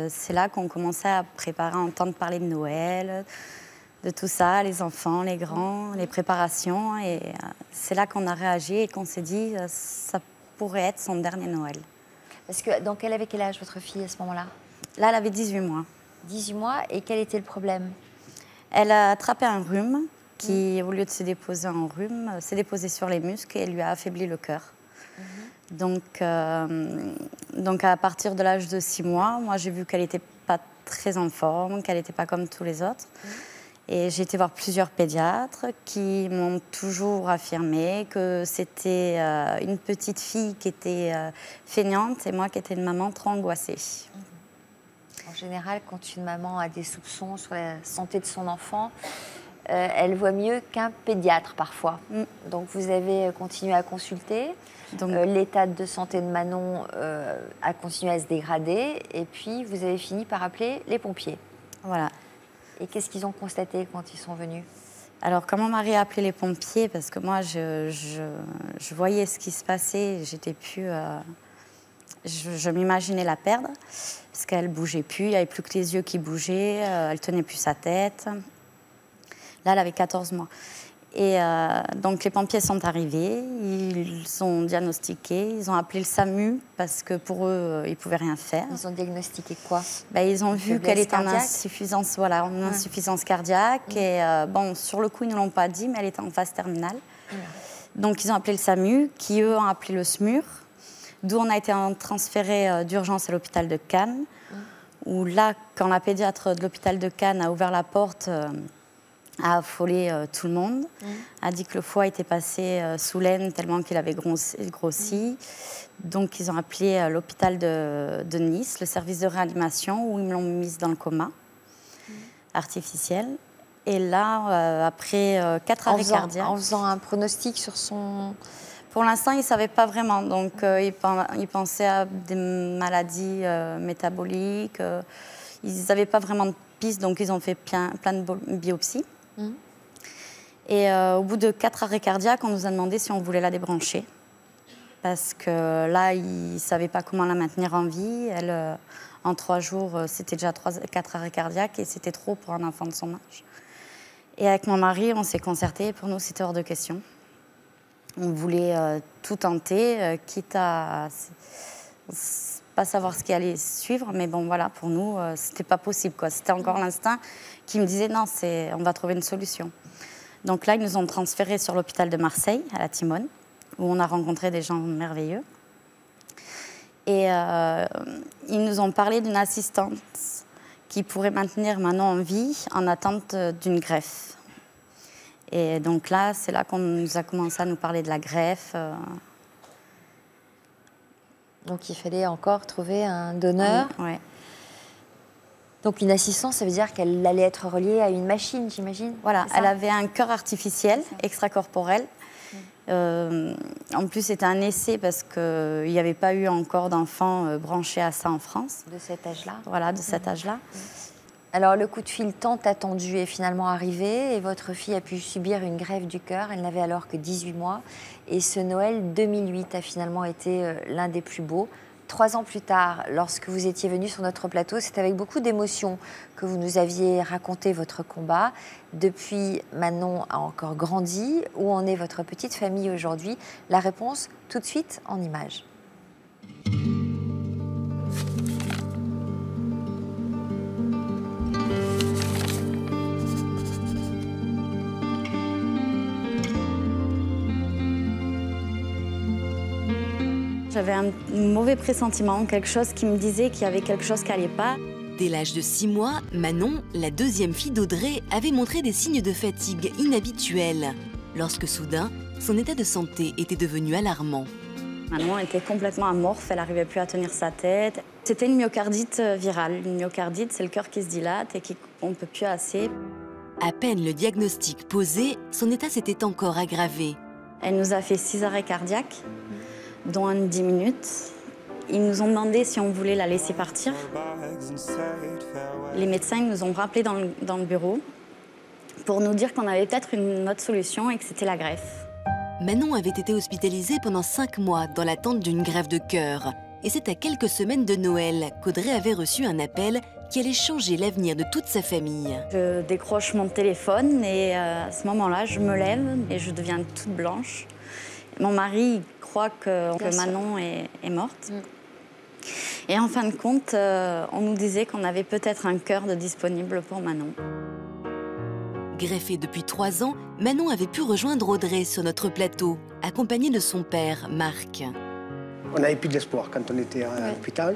c'est là qu'on commençait à préparer, à entendre parler de Noël, de tout ça, les enfants, les grands, les préparations. Et c'est là qu'on a réagi et qu'on s'est dit ça pourrait être son dernier Noël. Parce que, donc, elle avait quel âge, votre fille, à ce moment-là? Là, elle avait 18 mois. 18 mois, et quel était le problème? Elle a attrapé un rhume qui, au lieu de se déposer en rhume, s'est déposé sur les muscles et lui a affaibli le cœur. Donc, à partir de l'âge de 6 mois, moi, j'ai vu qu'elle n'était pas très en forme, qu'elle n'était pas comme tous les autres. Et j'ai été voir plusieurs pédiatres qui m'ont toujours affirmé que c'était une petite fille qui était feignante et moi qui étais une maman trop angoissée. En général, quand une maman a des soupçons sur la santé de son enfant, elle voit mieux qu'un pédiatre parfois. Donc vous avez continué à consulter. L'état de santé de Manon a continué à se dégrader et puis vous avez fini par appeler les pompiers. Voilà. Et qu'est-ce qu'ils ont constaté quand ils sont venus? Alors, quand mon mari a appelé les pompiers, parce que moi, je voyais ce qui se passait, j'étais plus... je m'imaginais la perdre, parce qu'elle ne bougeait plus, il n'y avait plus que les yeux qui bougeaient, elle ne tenait plus sa tête. Là, elle avait 14 mois. Et donc, les pompiers sont arrivés, ils ont diagnostiqué, ils ont appelé le SAMU, parce que pour eux, ils ne pouvaient rien faire. Ils ont diagnostiqué quoi? Ils ont vu qu'elle était en insuffisance, insuffisance cardiaque. Et sur le coup, ils ne l'ont pas dit, mais elle était en phase terminale. Donc, ils ont appelé le SAMU, qui, eux, ont appelé le SMUR, d'où on a été transféré d'urgence à l'hôpital de Cannes, où là, quand la pédiatre de l'hôpital de Cannes a ouvert la porte... a affolé tout le monde, a dit que le foie était passé sous l'aine tellement qu'il avait grossi. Donc, ils ont appelé l'hôpital de Nice, le service de réanimation, où ils me l'ont mise dans le coma artificiel. Et là, après 4 arrêts cardiaques... En faisant un pronostic sur son... Pour l'instant, ils ne savaient pas vraiment. Donc, ils pensaient à des maladies métaboliques. Ils n'avaient pas vraiment de piste, donc ils ont fait plein de biopsies. Et au bout de 4 arrêts cardiaques, on nous a demandé si on voulait la débrancher. Parce que là, ils ne savaient pas comment la maintenir en vie. Elle, en 3 jours, c'était déjà 4 arrêts cardiaques et c'était trop pour un enfant de son âge. Et avec mon mari, on s'est concerté. Pour nous, c'était hors de question. On voulait tout tenter, quitte à pas savoir ce qui allait suivre, mais bon, voilà, pour nous, c'était pas possible, quoi. C'était encore l'instinct qui me disait, non, on va trouver une solution. Donc là, ils nous ont transférés sur l'hôpital de Marseille, à la Timone, où on a rencontré des gens merveilleux. Et ils nous ont parlé d'une assistante qui pourrait maintenir Manon en vie en attente d'une greffe. Et donc là, c'est là qu'on nous a commencé à nous parler de la greffe. Donc il fallait encore trouver un donneur. Ouais. Donc une assistance, ça veut dire qu'elle allait être reliée à une machine, j'imagine? Voilà, elle avait un cœur artificiel, extracorporel. En plus, c'était un essai parce qu'il n'y avait pas eu encore d'enfants branchés à ça en France. De cet âge-là? Voilà, de cet âge-là. Alors, le coup de fil tant attendu est finalement arrivé et votre fille a pu subir une greffe du cœur. Elle n'avait alors que 18 mois. Et ce Noël 2008 a finalement été l'un des plus beaux. 3 ans plus tard, lorsque vous étiez venu sur notre plateau, c'est avec beaucoup d'émotion que vous nous aviez raconté votre combat. Depuis, Manon a encore grandi. Où en est votre petite famille aujourd'hui? La réponse, tout de suite, en images. J'avais un mauvais pressentiment, quelque chose qui me disait qu'il y avait quelque chose qui n'allait pas. Dès l'âge de 6 mois, Manon, la deuxième fille d'Audrey, avait montré des signes de fatigue inhabituels, lorsque soudain, son état de santé était devenu alarmant. Manon était complètement amorphe, elle n'arrivait plus à tenir sa tête. C'était une myocardite virale. Une myocardite, c'est le cœur qui se dilate et qu'on ne peut plus assez. À peine le diagnostic posé, son état s'était encore aggravé. Elle nous a fait 6 arrêts cardiaques, dont un de 10 minutes. Ils nous ont demandé si on voulait la laisser partir. Les médecins nous ont rappelés dans le bureau pour nous dire qu'on avait peut-être une autre solution et que c'était la greffe. Manon avait été hospitalisée pendant 5 mois dans l'attente d'une greffe de cœur. Et c'est à quelques semaines de Noël qu'Audrey avait reçu un appel qui allait changer l'avenir de toute sa famille. Je décroche mon téléphone et à ce moment-là, je me lève et je deviens toute blanche. Mon mari croit que Manon est morte. Et en fin de compte, on nous disait qu'on avait peut-être un cœur de disponible pour Manon. Greffée depuis 3 ans, Manon avait pu rejoindre Audrey sur notre plateau, accompagnée de son père, Marc. On n'avait plus d'espoir quand on était à l'hôpital.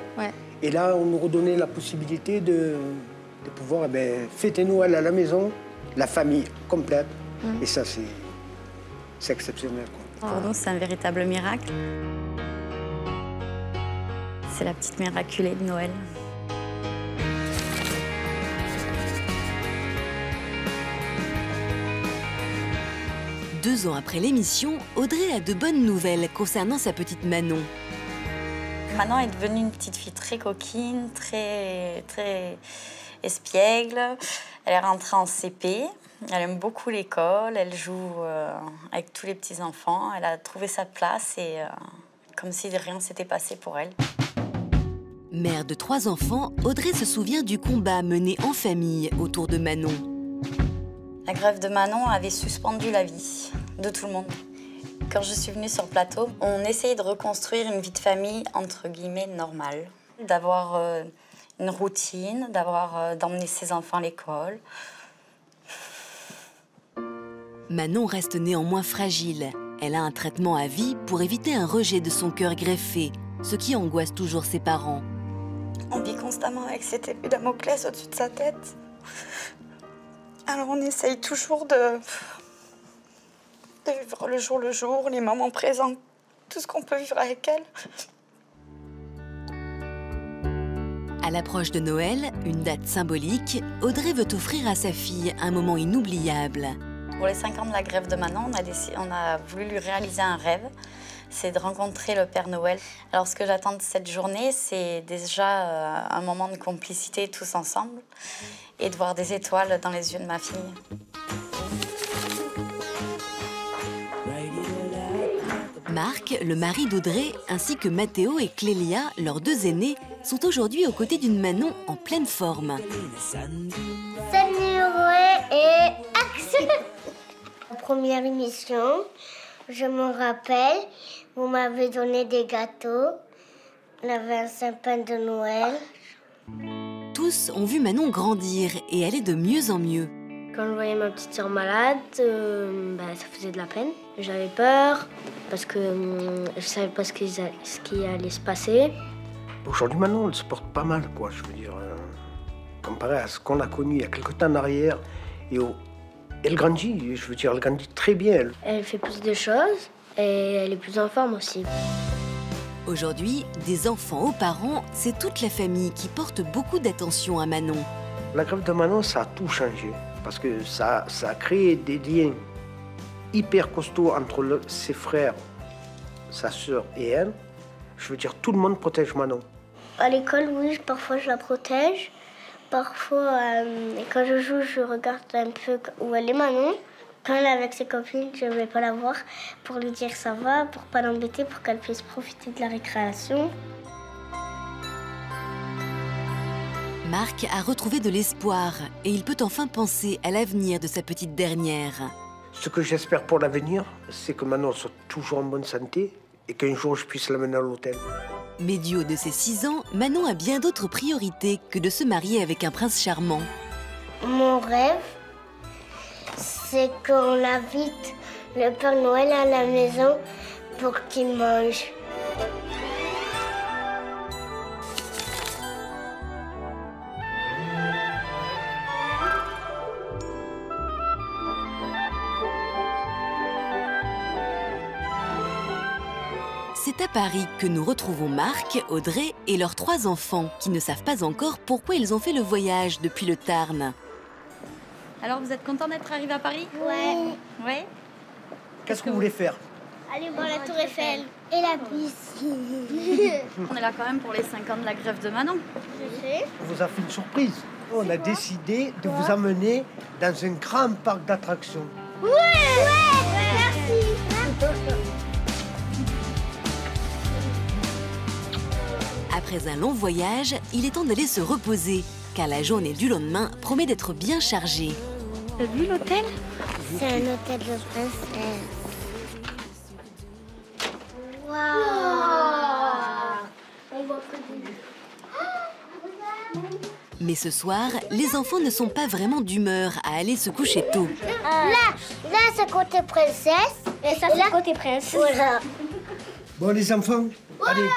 Et là, on nous redonnait la possibilité de pouvoir fêter Noël à la maison, la famille complète. Et ça, c'est exceptionnel, quoi. Pour nous, c'est un véritable miracle. C'est la petite miraculée de Noël. Deux ans après l'émission, Audrey a de bonnes nouvelles concernant sa petite Manon. Manon est devenue une petite fille très coquine, très espiègle. Elle est rentrée en CP. Elle aime beaucoup l'école. Elle joue avec tous les petits-enfants. Elle a trouvé sa place et comme si rien ne s'était passé pour elle. Mère de 3 enfants, Audrey se souvient du combat mené en famille autour de Manon. La greffe de Manon avait suspendu la vie de tout le monde. Quand je suis venue sur le plateau, on essayait de reconstruire une vie de famille, entre guillemets, normale. D'avoir une routine, d'emmener ses enfants à l'école. Manon reste néanmoins fragile. Elle a un traitement à vie pour éviter un rejet de son cœur greffé, ce qui angoisse toujours ses parents. On vit constamment avec cette épée de Damoclès au-dessus de sa tête. Alors on essaye toujours de vivre le jour, les moments présents, tout ce qu'on peut vivre avec elle. À l'approche de Noël, une date symbolique, Audrey veut offrir à sa fille un moment inoubliable. Pour les 5 ans de la greffe de Manon, on a voulu lui réaliser un rêve, c'est de rencontrer le Père Noël. Alors ce que j'attends de cette journée, c'est déjà un moment de complicité tous ensemble et de voir des étoiles dans les yeux de ma fille. Marc, le mari d'Audrey, ainsi que Mathéo et Clélia, leurs 2 aînés, sont aujourd'hui aux côtés d'une Manon en pleine forme. Salut Audrey et action. Première émission, Je me rappelle, vous m'avez donné des gâteaux. On avait un sapin de Noël. Tous ont vu Manon grandir et aller de mieux en mieux. Quand je voyais ma petite sœur malade, ça faisait de la peine. J'avais peur parce que je savais pas ce qui allait se passer. Aujourd'hui, Manon, elle se porte pas mal, quoi. Je veux dire, comparé à ce qu'on a connu il y a quelques temps en arrière. Elle grandit, je veux dire, elle grandit très bien. Elle fait plus de choses et elle est plus en forme aussi. Aujourd'hui, des enfants aux parents, c'est toute la famille qui porte beaucoup d'attention à Manon. La grève de Manon, ça a tout changé. Parce que ça a créé des liens hyper costauds entre ses frères, sa sœur et elle. Je veux dire, tout le monde protège Manon. À l'école, oui, parfois je la protège. Parfois, quand je joue, je regarde un peu où elle est Manon. Quand elle est avec ses copines, je ne vais pas la voir pour lui dire ça va, pour pas l'embêter, pour qu'elle puisse profiter de la récréation. Marc a retrouvé de l'espoir et il peut enfin penser à l'avenir de sa petite dernière. Ce que j'espère pour l'avenir, c'est que Manon soit toujours en bonne santé et qu'un jour je puisse l'amener à l'hôtel. Mais du haut de ses 6 ans, Manon a bien d'autres priorités que de se marier avec un prince charmant. Mon rêve, c'est qu'on invite le Père Noël à la maison pour qu'il mange. C'est à Paris que nous retrouvons Marc, Audrey et leurs 3 enfants qui ne savent pas encore pourquoi ils ont fait le voyage depuis le Tarn. Alors, vous êtes content d'être arrivé à Paris? Ouais. Qu'est-ce que vous voulez faire? Aller voir la Tour Eiffel et la piscine. On est là quand même pour les 5 ans de la grève de Manon. Je sais. On vous a fait une surprise. On a décidé de vous amener dans un grand parc d'attractions. Ouais, merci. Après un long voyage, il est temps d'aller se reposer, car la journée du lendemain promet d'être bien chargée. T'as vu l'hôtel? C'est un hôtel de princesse. Waouh! On voit que des... Mais ce soir, les enfants ne sont pas vraiment d'humeur à aller se coucher tôt. Là c'est côté princesse. Et ça, c'est côté prince. Voilà. Bon, les enfants, allez.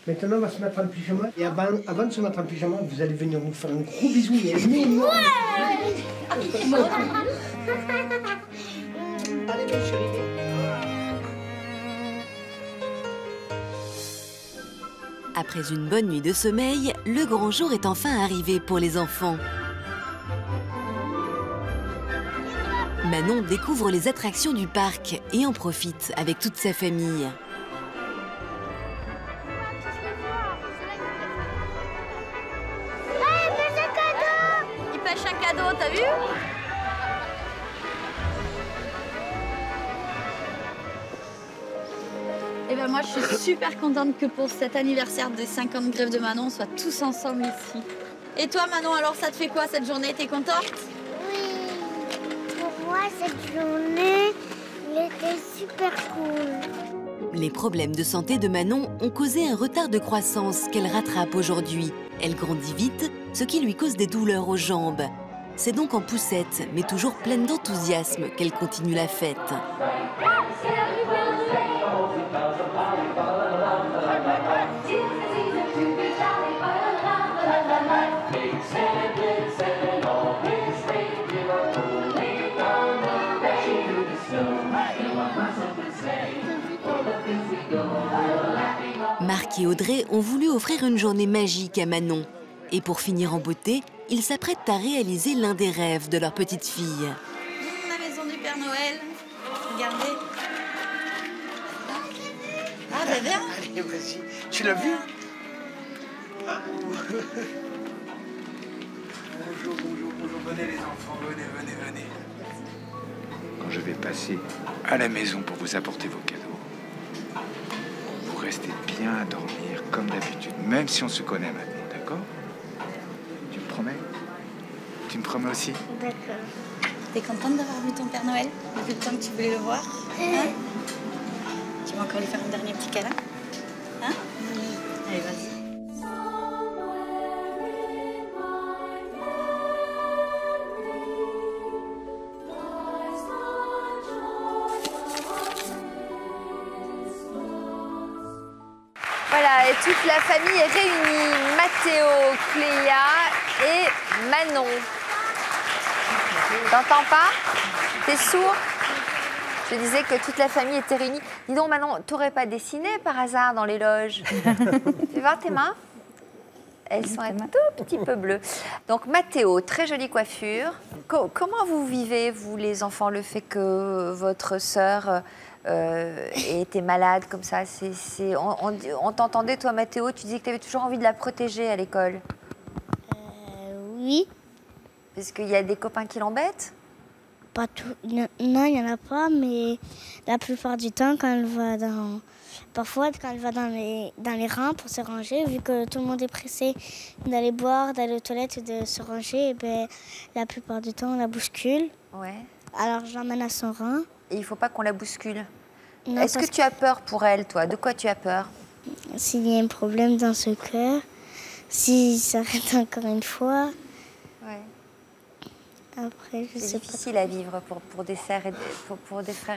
Maintenant, on va se mettre en pyjama. Et avant de se mettre en pyjama, vous allez venir nous faire un gros bisou. Et allez, bien chérie. Après une bonne nuit de sommeil, le grand jour est enfin arrivé pour les enfants. Manon découvre les attractions du parc et en profite avec toute sa famille. Il pêche un cadeau, t'as vu? Et ben moi, je suis super contente que pour cet anniversaire des 5 ans de grève de Manon, on soit tous ensemble ici. Et toi, Manon, alors ça te fait quoi cette journée? T'es contente? Pour moi, cette journée, elle était super cool. Les problèmes de santé de Manon ont causé un retard de croissance qu'elle rattrape aujourd'hui. Elle grandit vite, ce qui lui cause des douleurs aux jambes. C'est donc en poussette, mais toujours pleine d'enthousiasme, qu'elle continue la fête. Marc et Audrey ont voulu offrir une journée magique à Manon. Et pour finir en beauté, ils s'apprêtent à réaliser l'un des rêves de leur petite fille. La maison du Père Noël. Regardez. Ah, bah bien. Allez, vas-y. Tu l'as vu? Bonjour. Venez les enfants, venez. Quand je vais passer à la maison pour vous apporter vos cadeaux, vous restez bien à dormir comme d'habitude, même si on se connaît maintenant, d'accord? Tu me promets? Tu me promets aussi? D'accord. T'es contente d'avoir vu ton Père Noël depuis le temps que tu voulais le voir, hein? Tu vas encore lui faire un dernier petit câlin, hein? Allez, vas-y. Voilà, et toute la famille est réunie. Mathéo, Cléa et Manon. T'entends pas? T'es sourd? Je disais que toute la famille était réunie. Dis donc, Manon, t'aurais pas dessiné par hasard dans les loges? Tu veux voir tes mains? Elles sont un tout petit peu bleues. Donc, Mathéo, très jolie coiffure. Comment vous vivez, vous, les enfants, le fait que votre sœur était malade comme ça? On t'entendait, toi, Mathéo, tu disais que tu avais toujours envie de la protéger à l'école. Oui. Parce qu'il y a des copains qui l'embêtent? Pas tout. Non, il n'y en a pas, mais la plupart du temps, quand elle va dans... Parfois, quand elle va dans les rangs pour se ranger, vu que tout le monde est pressé d'aller boire, d'aller aux toilettes et de se ranger, et ben, la plupart du temps, on la bouscule. Ouais. Alors, je l'emmène à son rang. Et il ne faut pas qu'on la bouscule. Est-ce que tu as peur pour elle, toi? De quoi tu as peur? S'il y a un problème dans ce cœur, s'il s'arrête encore une fois. Ouais. Après, je sais pas. C'est difficile à vivre pour des frères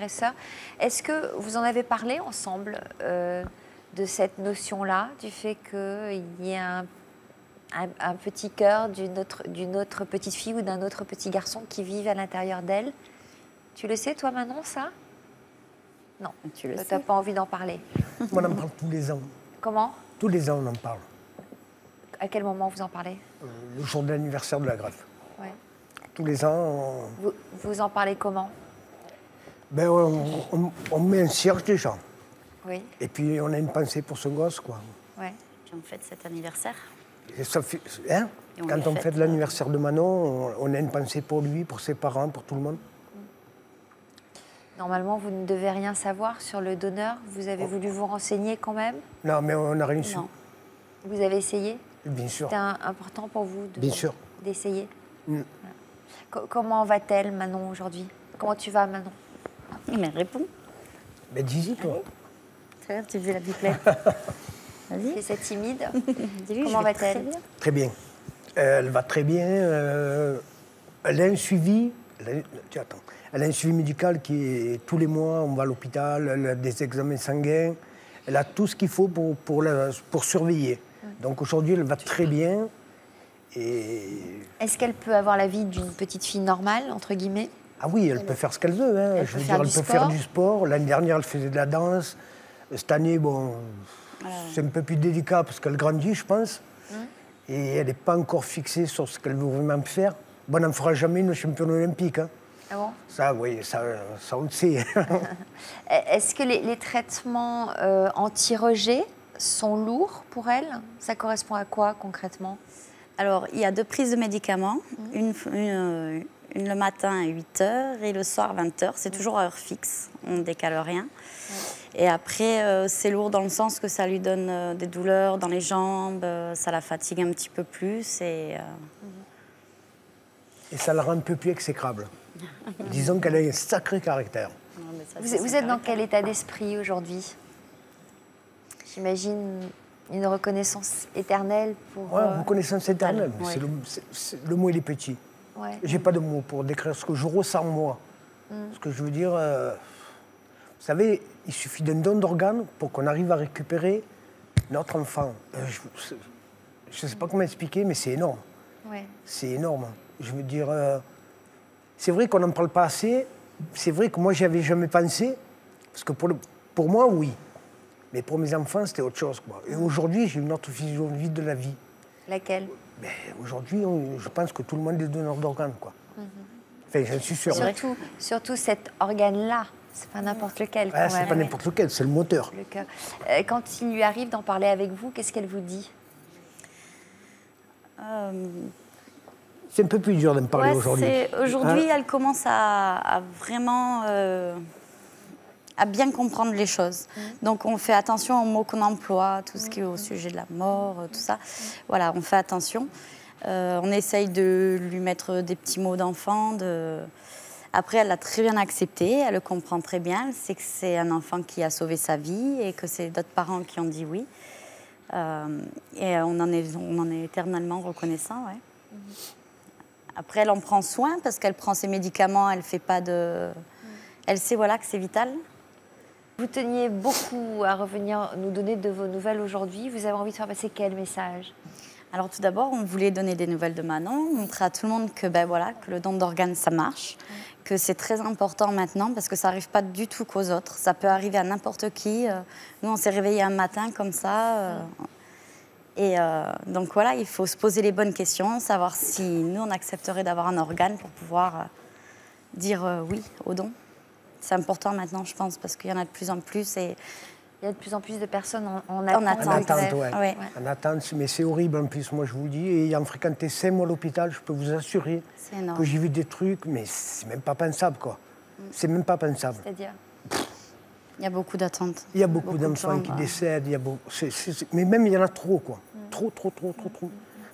et sœurs. Est-ce que vous en avez parlé ensemble de cette notion-là, du fait qu'il y ait un petit cœur d'une autre petite fille ou d'un autre petit garçon qui vivent à l'intérieur d'elle? Tu le sais, toi, Manon, ça? Non, tu le sais. Tu n'as pas envie d'en parler. On en parle tous les ans. Comment? Tous les ans, on en parle. À quel moment vous en parlez? Le jour de l'anniversaire de la greffe. Ouais. Tous les ans. Vous en parlez comment? Ben, on met un cierge déjà. Oui. Et puis on a une pensée pour ce gosse, quoi. Ouais. Puis on fête cet anniversaire. Et ça fait, hein? Quand on fête l'anniversaire de Manon, on a une pensée pour lui, pour ses parents, pour tout le monde. Normalement, vous ne devez rien savoir sur le donneur. Vous avez voulu vous renseigner quand même? Non, mais on n'a rien su. Vous avez essayé? Bien sûr. C'était important pour vous d'essayer? Mm. Comment va-t-elle, Manon, aujourd'hui? Comment tu vas, Manon? Mais réponds. Mais dis-y, toi. Ça va, tu fais la bipelette. Vas-y. C'est timide. Comment va-t-elle? Très bien. Elle va très bien. Elle a un suivi. Elle a un suivi médical qui est tous les mois, on va à l'hôpital, elle a des examens sanguins. Elle a tout ce qu'il faut pour surveiller. Donc aujourd'hui, elle va très bien. Est-ce qu'elle peut avoir la vie d'une petite fille normale, entre guillemets? Ah oui, elle peut faire ce qu'elle veut. Hein. Elle peut faire du sport. L'année dernière, elle faisait de la danse. Cette année, bon, c'est un peu plus délicat parce qu'elle grandit, je pense. Et elle n'est pas encore fixée sur ce qu'elle veut vraiment faire. Bon, on n'en fera jamais une championne olympique. Hein. Ah bon? Ça, oui, ça on le sait. Est-ce que les traitements anti-rejet sont lourds pour elle? Ça correspond à quoi, concrètement? Alors, il y a 2 prises de médicaments. Une le matin à 8h et le soir à 20h. C'est toujours à heure fixe, on ne décale rien. Et après, c'est lourd dans le sens que ça lui donne des douleurs dans les jambes, ça la fatigue un petit peu plus. Et ça la rend un peu plus exécrable. Disons qu'elle a un sacré caractère. Vous êtes dans quel état d'esprit aujourd'hui? J'imagine une reconnaissance éternelle pour... Oui, reconnaissance éternelle. Ouais. Le mot, il est petit. Ouais. J'ai pas de mots pour décrire ce que je ressens, moi. Ce que je veux dire... vous savez, il suffit d'un don d'organes pour qu'on arrive à récupérer notre enfant. Je ne sais pas comment expliquer, mais c'est énorme. Ouais. C'est énorme. Je veux dire... c'est vrai qu'on n'en parle pas assez. C'est vrai que moi, j'y avais jamais pensé. Parce que pour moi, oui. Mais pour mes enfants, c'était autre chose, quoi. Et aujourd'hui, j'ai une autre vision de la vie. Laquelle? Aujourd'hui, je pense que tout le monde est donneur d'organes, quoi. Enfin, j'en suis sûr. Surtout cet organe-là. C'est pas n'importe lequel, quand même. C'est pas n'importe lequel, c'est le moteur. Le cœur. Quand il lui arrive d'en parler avec vous, qu'est-ce qu'elle vous dit? C'est un peu plus dur de me parler aujourd'hui. Aujourd'hui, elle commence à vraiment... à bien comprendre les choses. Donc on fait attention aux mots qu'on emploie, tout ce qui est au sujet de la mort, tout ça. Voilà, on fait attention. On essaye de lui mettre des petits mots d'enfant, Après, elle l'a très bien accepté, elle le comprend très bien. Elle sait que c'est un enfant qui a sauvé sa vie et que c'est d'autres parents qui ont dit oui. Et on en est éternellement reconnaissant, ouais. Après, elle en prend soin parce qu'elle prend ses médicaments, elle fait pas de... Elle sait voilà, que c'est vital. Vous teniez beaucoup à revenir nous donner de vos nouvelles aujourd'hui. Vous avez envie de faire passer quel message? Alors tout d'abord, on voulait donner des nouvelles de Manon, montrer à tout le monde que, voilà, que le don d'organes, ça marche, que c'est très important maintenant parce que ça n'arrive pas du tout qu'aux autres. Ça peut arriver à n'importe qui. Nous, on s'est réveillés un matin comme ça. Donc voilà, il faut se poser les bonnes questions, savoir si nous, on accepterait d'avoir un organe pour pouvoir dire oui au don. C'est important maintenant, je pense, parce qu'il y en a de plus en plus. Et il y a de plus en plus de personnes en attente. En attente, ouais. En attente, mais c'est horrible en plus, moi je vous le dis. Et ayant fréquenté 5 mois à l'hôpital, je peux vous assurer que j'ai vu des trucs, mais c'est même pas pensable, quoi. C'est même pas pensable. C'est-à-dire? Il y a beaucoup d'attentes. Il y a beaucoup d'enfants qui décèdent, mais même il y en a trop, quoi. Trop.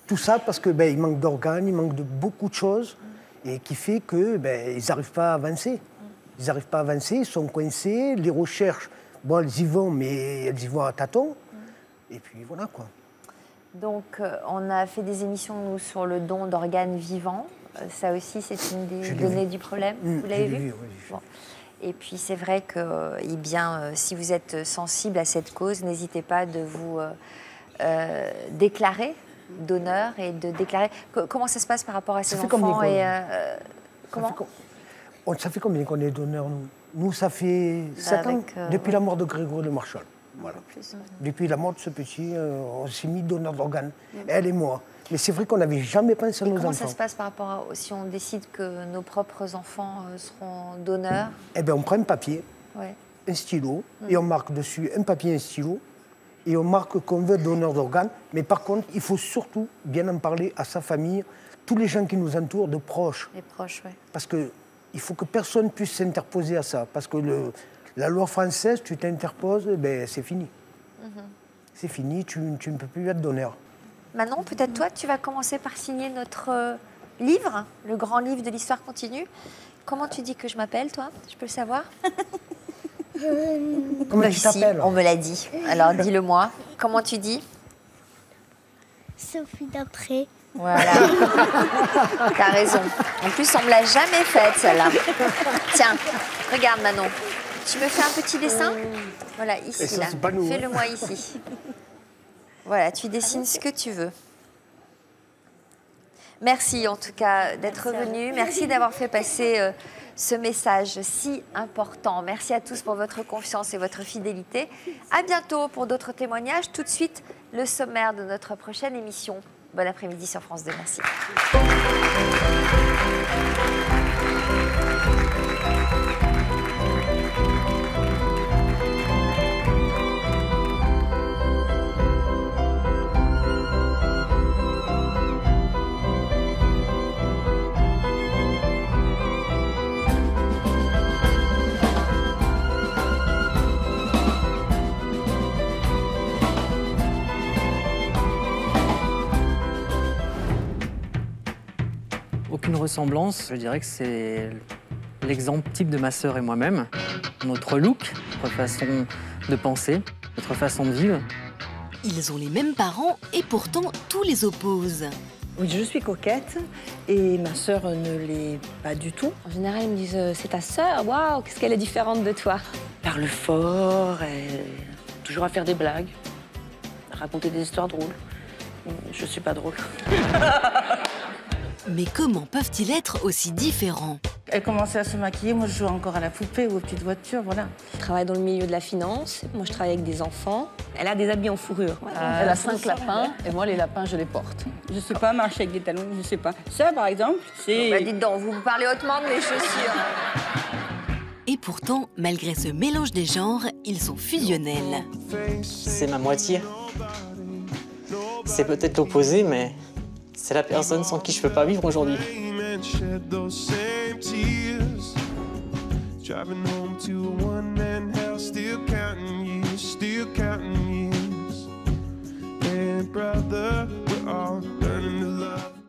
Tout ça parce que il manque d'organes, il manque de beaucoup de choses, et qui fait que ils n'arrivent pas à avancer. Ils n'arrivent pas à avancer, ils sont coincés, les recherches, bon, elles y vont, mais elles y vont à tâtons. Et puis voilà, quoi. Donc, on a fait des émissions, nous, sur le don d'organes vivants. Ça aussi, c'est une des données du problème. Vous l'avez vu? Oui. Bon. Et puis, c'est vrai que, si vous êtes sensible à cette cause, n'hésitez pas de vous déclarer donneur et de déclarer... Comment ça se passe par rapport à ces enfants Ça fait combien qu'on est donneurs, nous? Nous, ça fait 7 ans, depuis la mort de Grégory Le Marchal. Voilà. Depuis la mort de ce petit, on s'est mis donneur d'organes, elle et moi. Mais c'est vrai qu'on n'avait jamais pensé à nos enfants. Comment ça se passe par rapport à si on décide que nos propres enfants seront donneurs? Eh bien, on prend un papier, un stylo, et on marque dessus un papier et un stylo, et on marque qu'on veut donneur d'organes. Mais par contre, il faut surtout bien en parler à sa famille, tous les gens qui nous entourent, de proches. Les proches, oui. Parce que il faut que personne puisse s'interposer à ça. Parce que la loi française, tu t'interposes, c'est fini. C'est fini, tu ne peux plus être donneur. Manon, peut-être toi, tu vas commencer par signer notre livre, le grand livre de l'histoire continue. Comment tu dis que je m'appelle, toi? Je peux le savoir? Comment tu t'appelles? On me l'a dit. Alors, dis-le-moi. Comment tu dis? Sophie Dapré. Voilà. T'as raison. En plus, on me l'a jamais faite, celle-là. Tiens, regarde, Manon. Tu me fais un petit dessin? Voilà, ici, ça, là. Fais-le-moi ici. Voilà, tu dessines ce que tu veux. Merci, en tout cas, d'être venu. Merci d'avoir fait passer ce message si important. Merci à tous pour votre confiance et votre fidélité. À bientôt pour d'autres témoignages. Tout de suite, le sommaire de notre prochaine émission. Bon après-midi sur France 2. Merci. Aucune ressemblance, je dirais que c'est l'exemple type de ma sœur et moi-même. Notre look, notre façon de penser, notre façon de vivre. Ils ont les mêmes parents et pourtant tout les oppose. Oui, je suis coquette et ma sœur ne l'est pas du tout. En général, ils me disent « c'est ta sœur, waouh, qu'est-ce qu'elle est différente de toi ?» Elle parle fort, elle... toujours à faire des blagues, à raconter des histoires drôles. Je suis pas drôle. Mais comment peuvent-ils être aussi différents? Elle commençait à se maquiller, moi je jouais encore à la poupée ou aux petites voitures, voilà. Elle travaille dans le milieu de la finance, moi je travaille avec des enfants. Elle a des habits en fourrure. Elle a 5 lapins, et moi les lapins je les porte. Je sais pas marcher avec des talons, je sais pas. Ça par exemple, c'est... Bah, dites donc, vous parlez hautement de mes chaussures. Et pourtant, malgré ce mélange des genres, ils sont fusionnels. C'est ma moitié. C'est peut-être l'opposé, mais c'est la personne sans qui je peux pas vivre aujourd'hui. Driving home to a one-man house, still counting years, still counting years.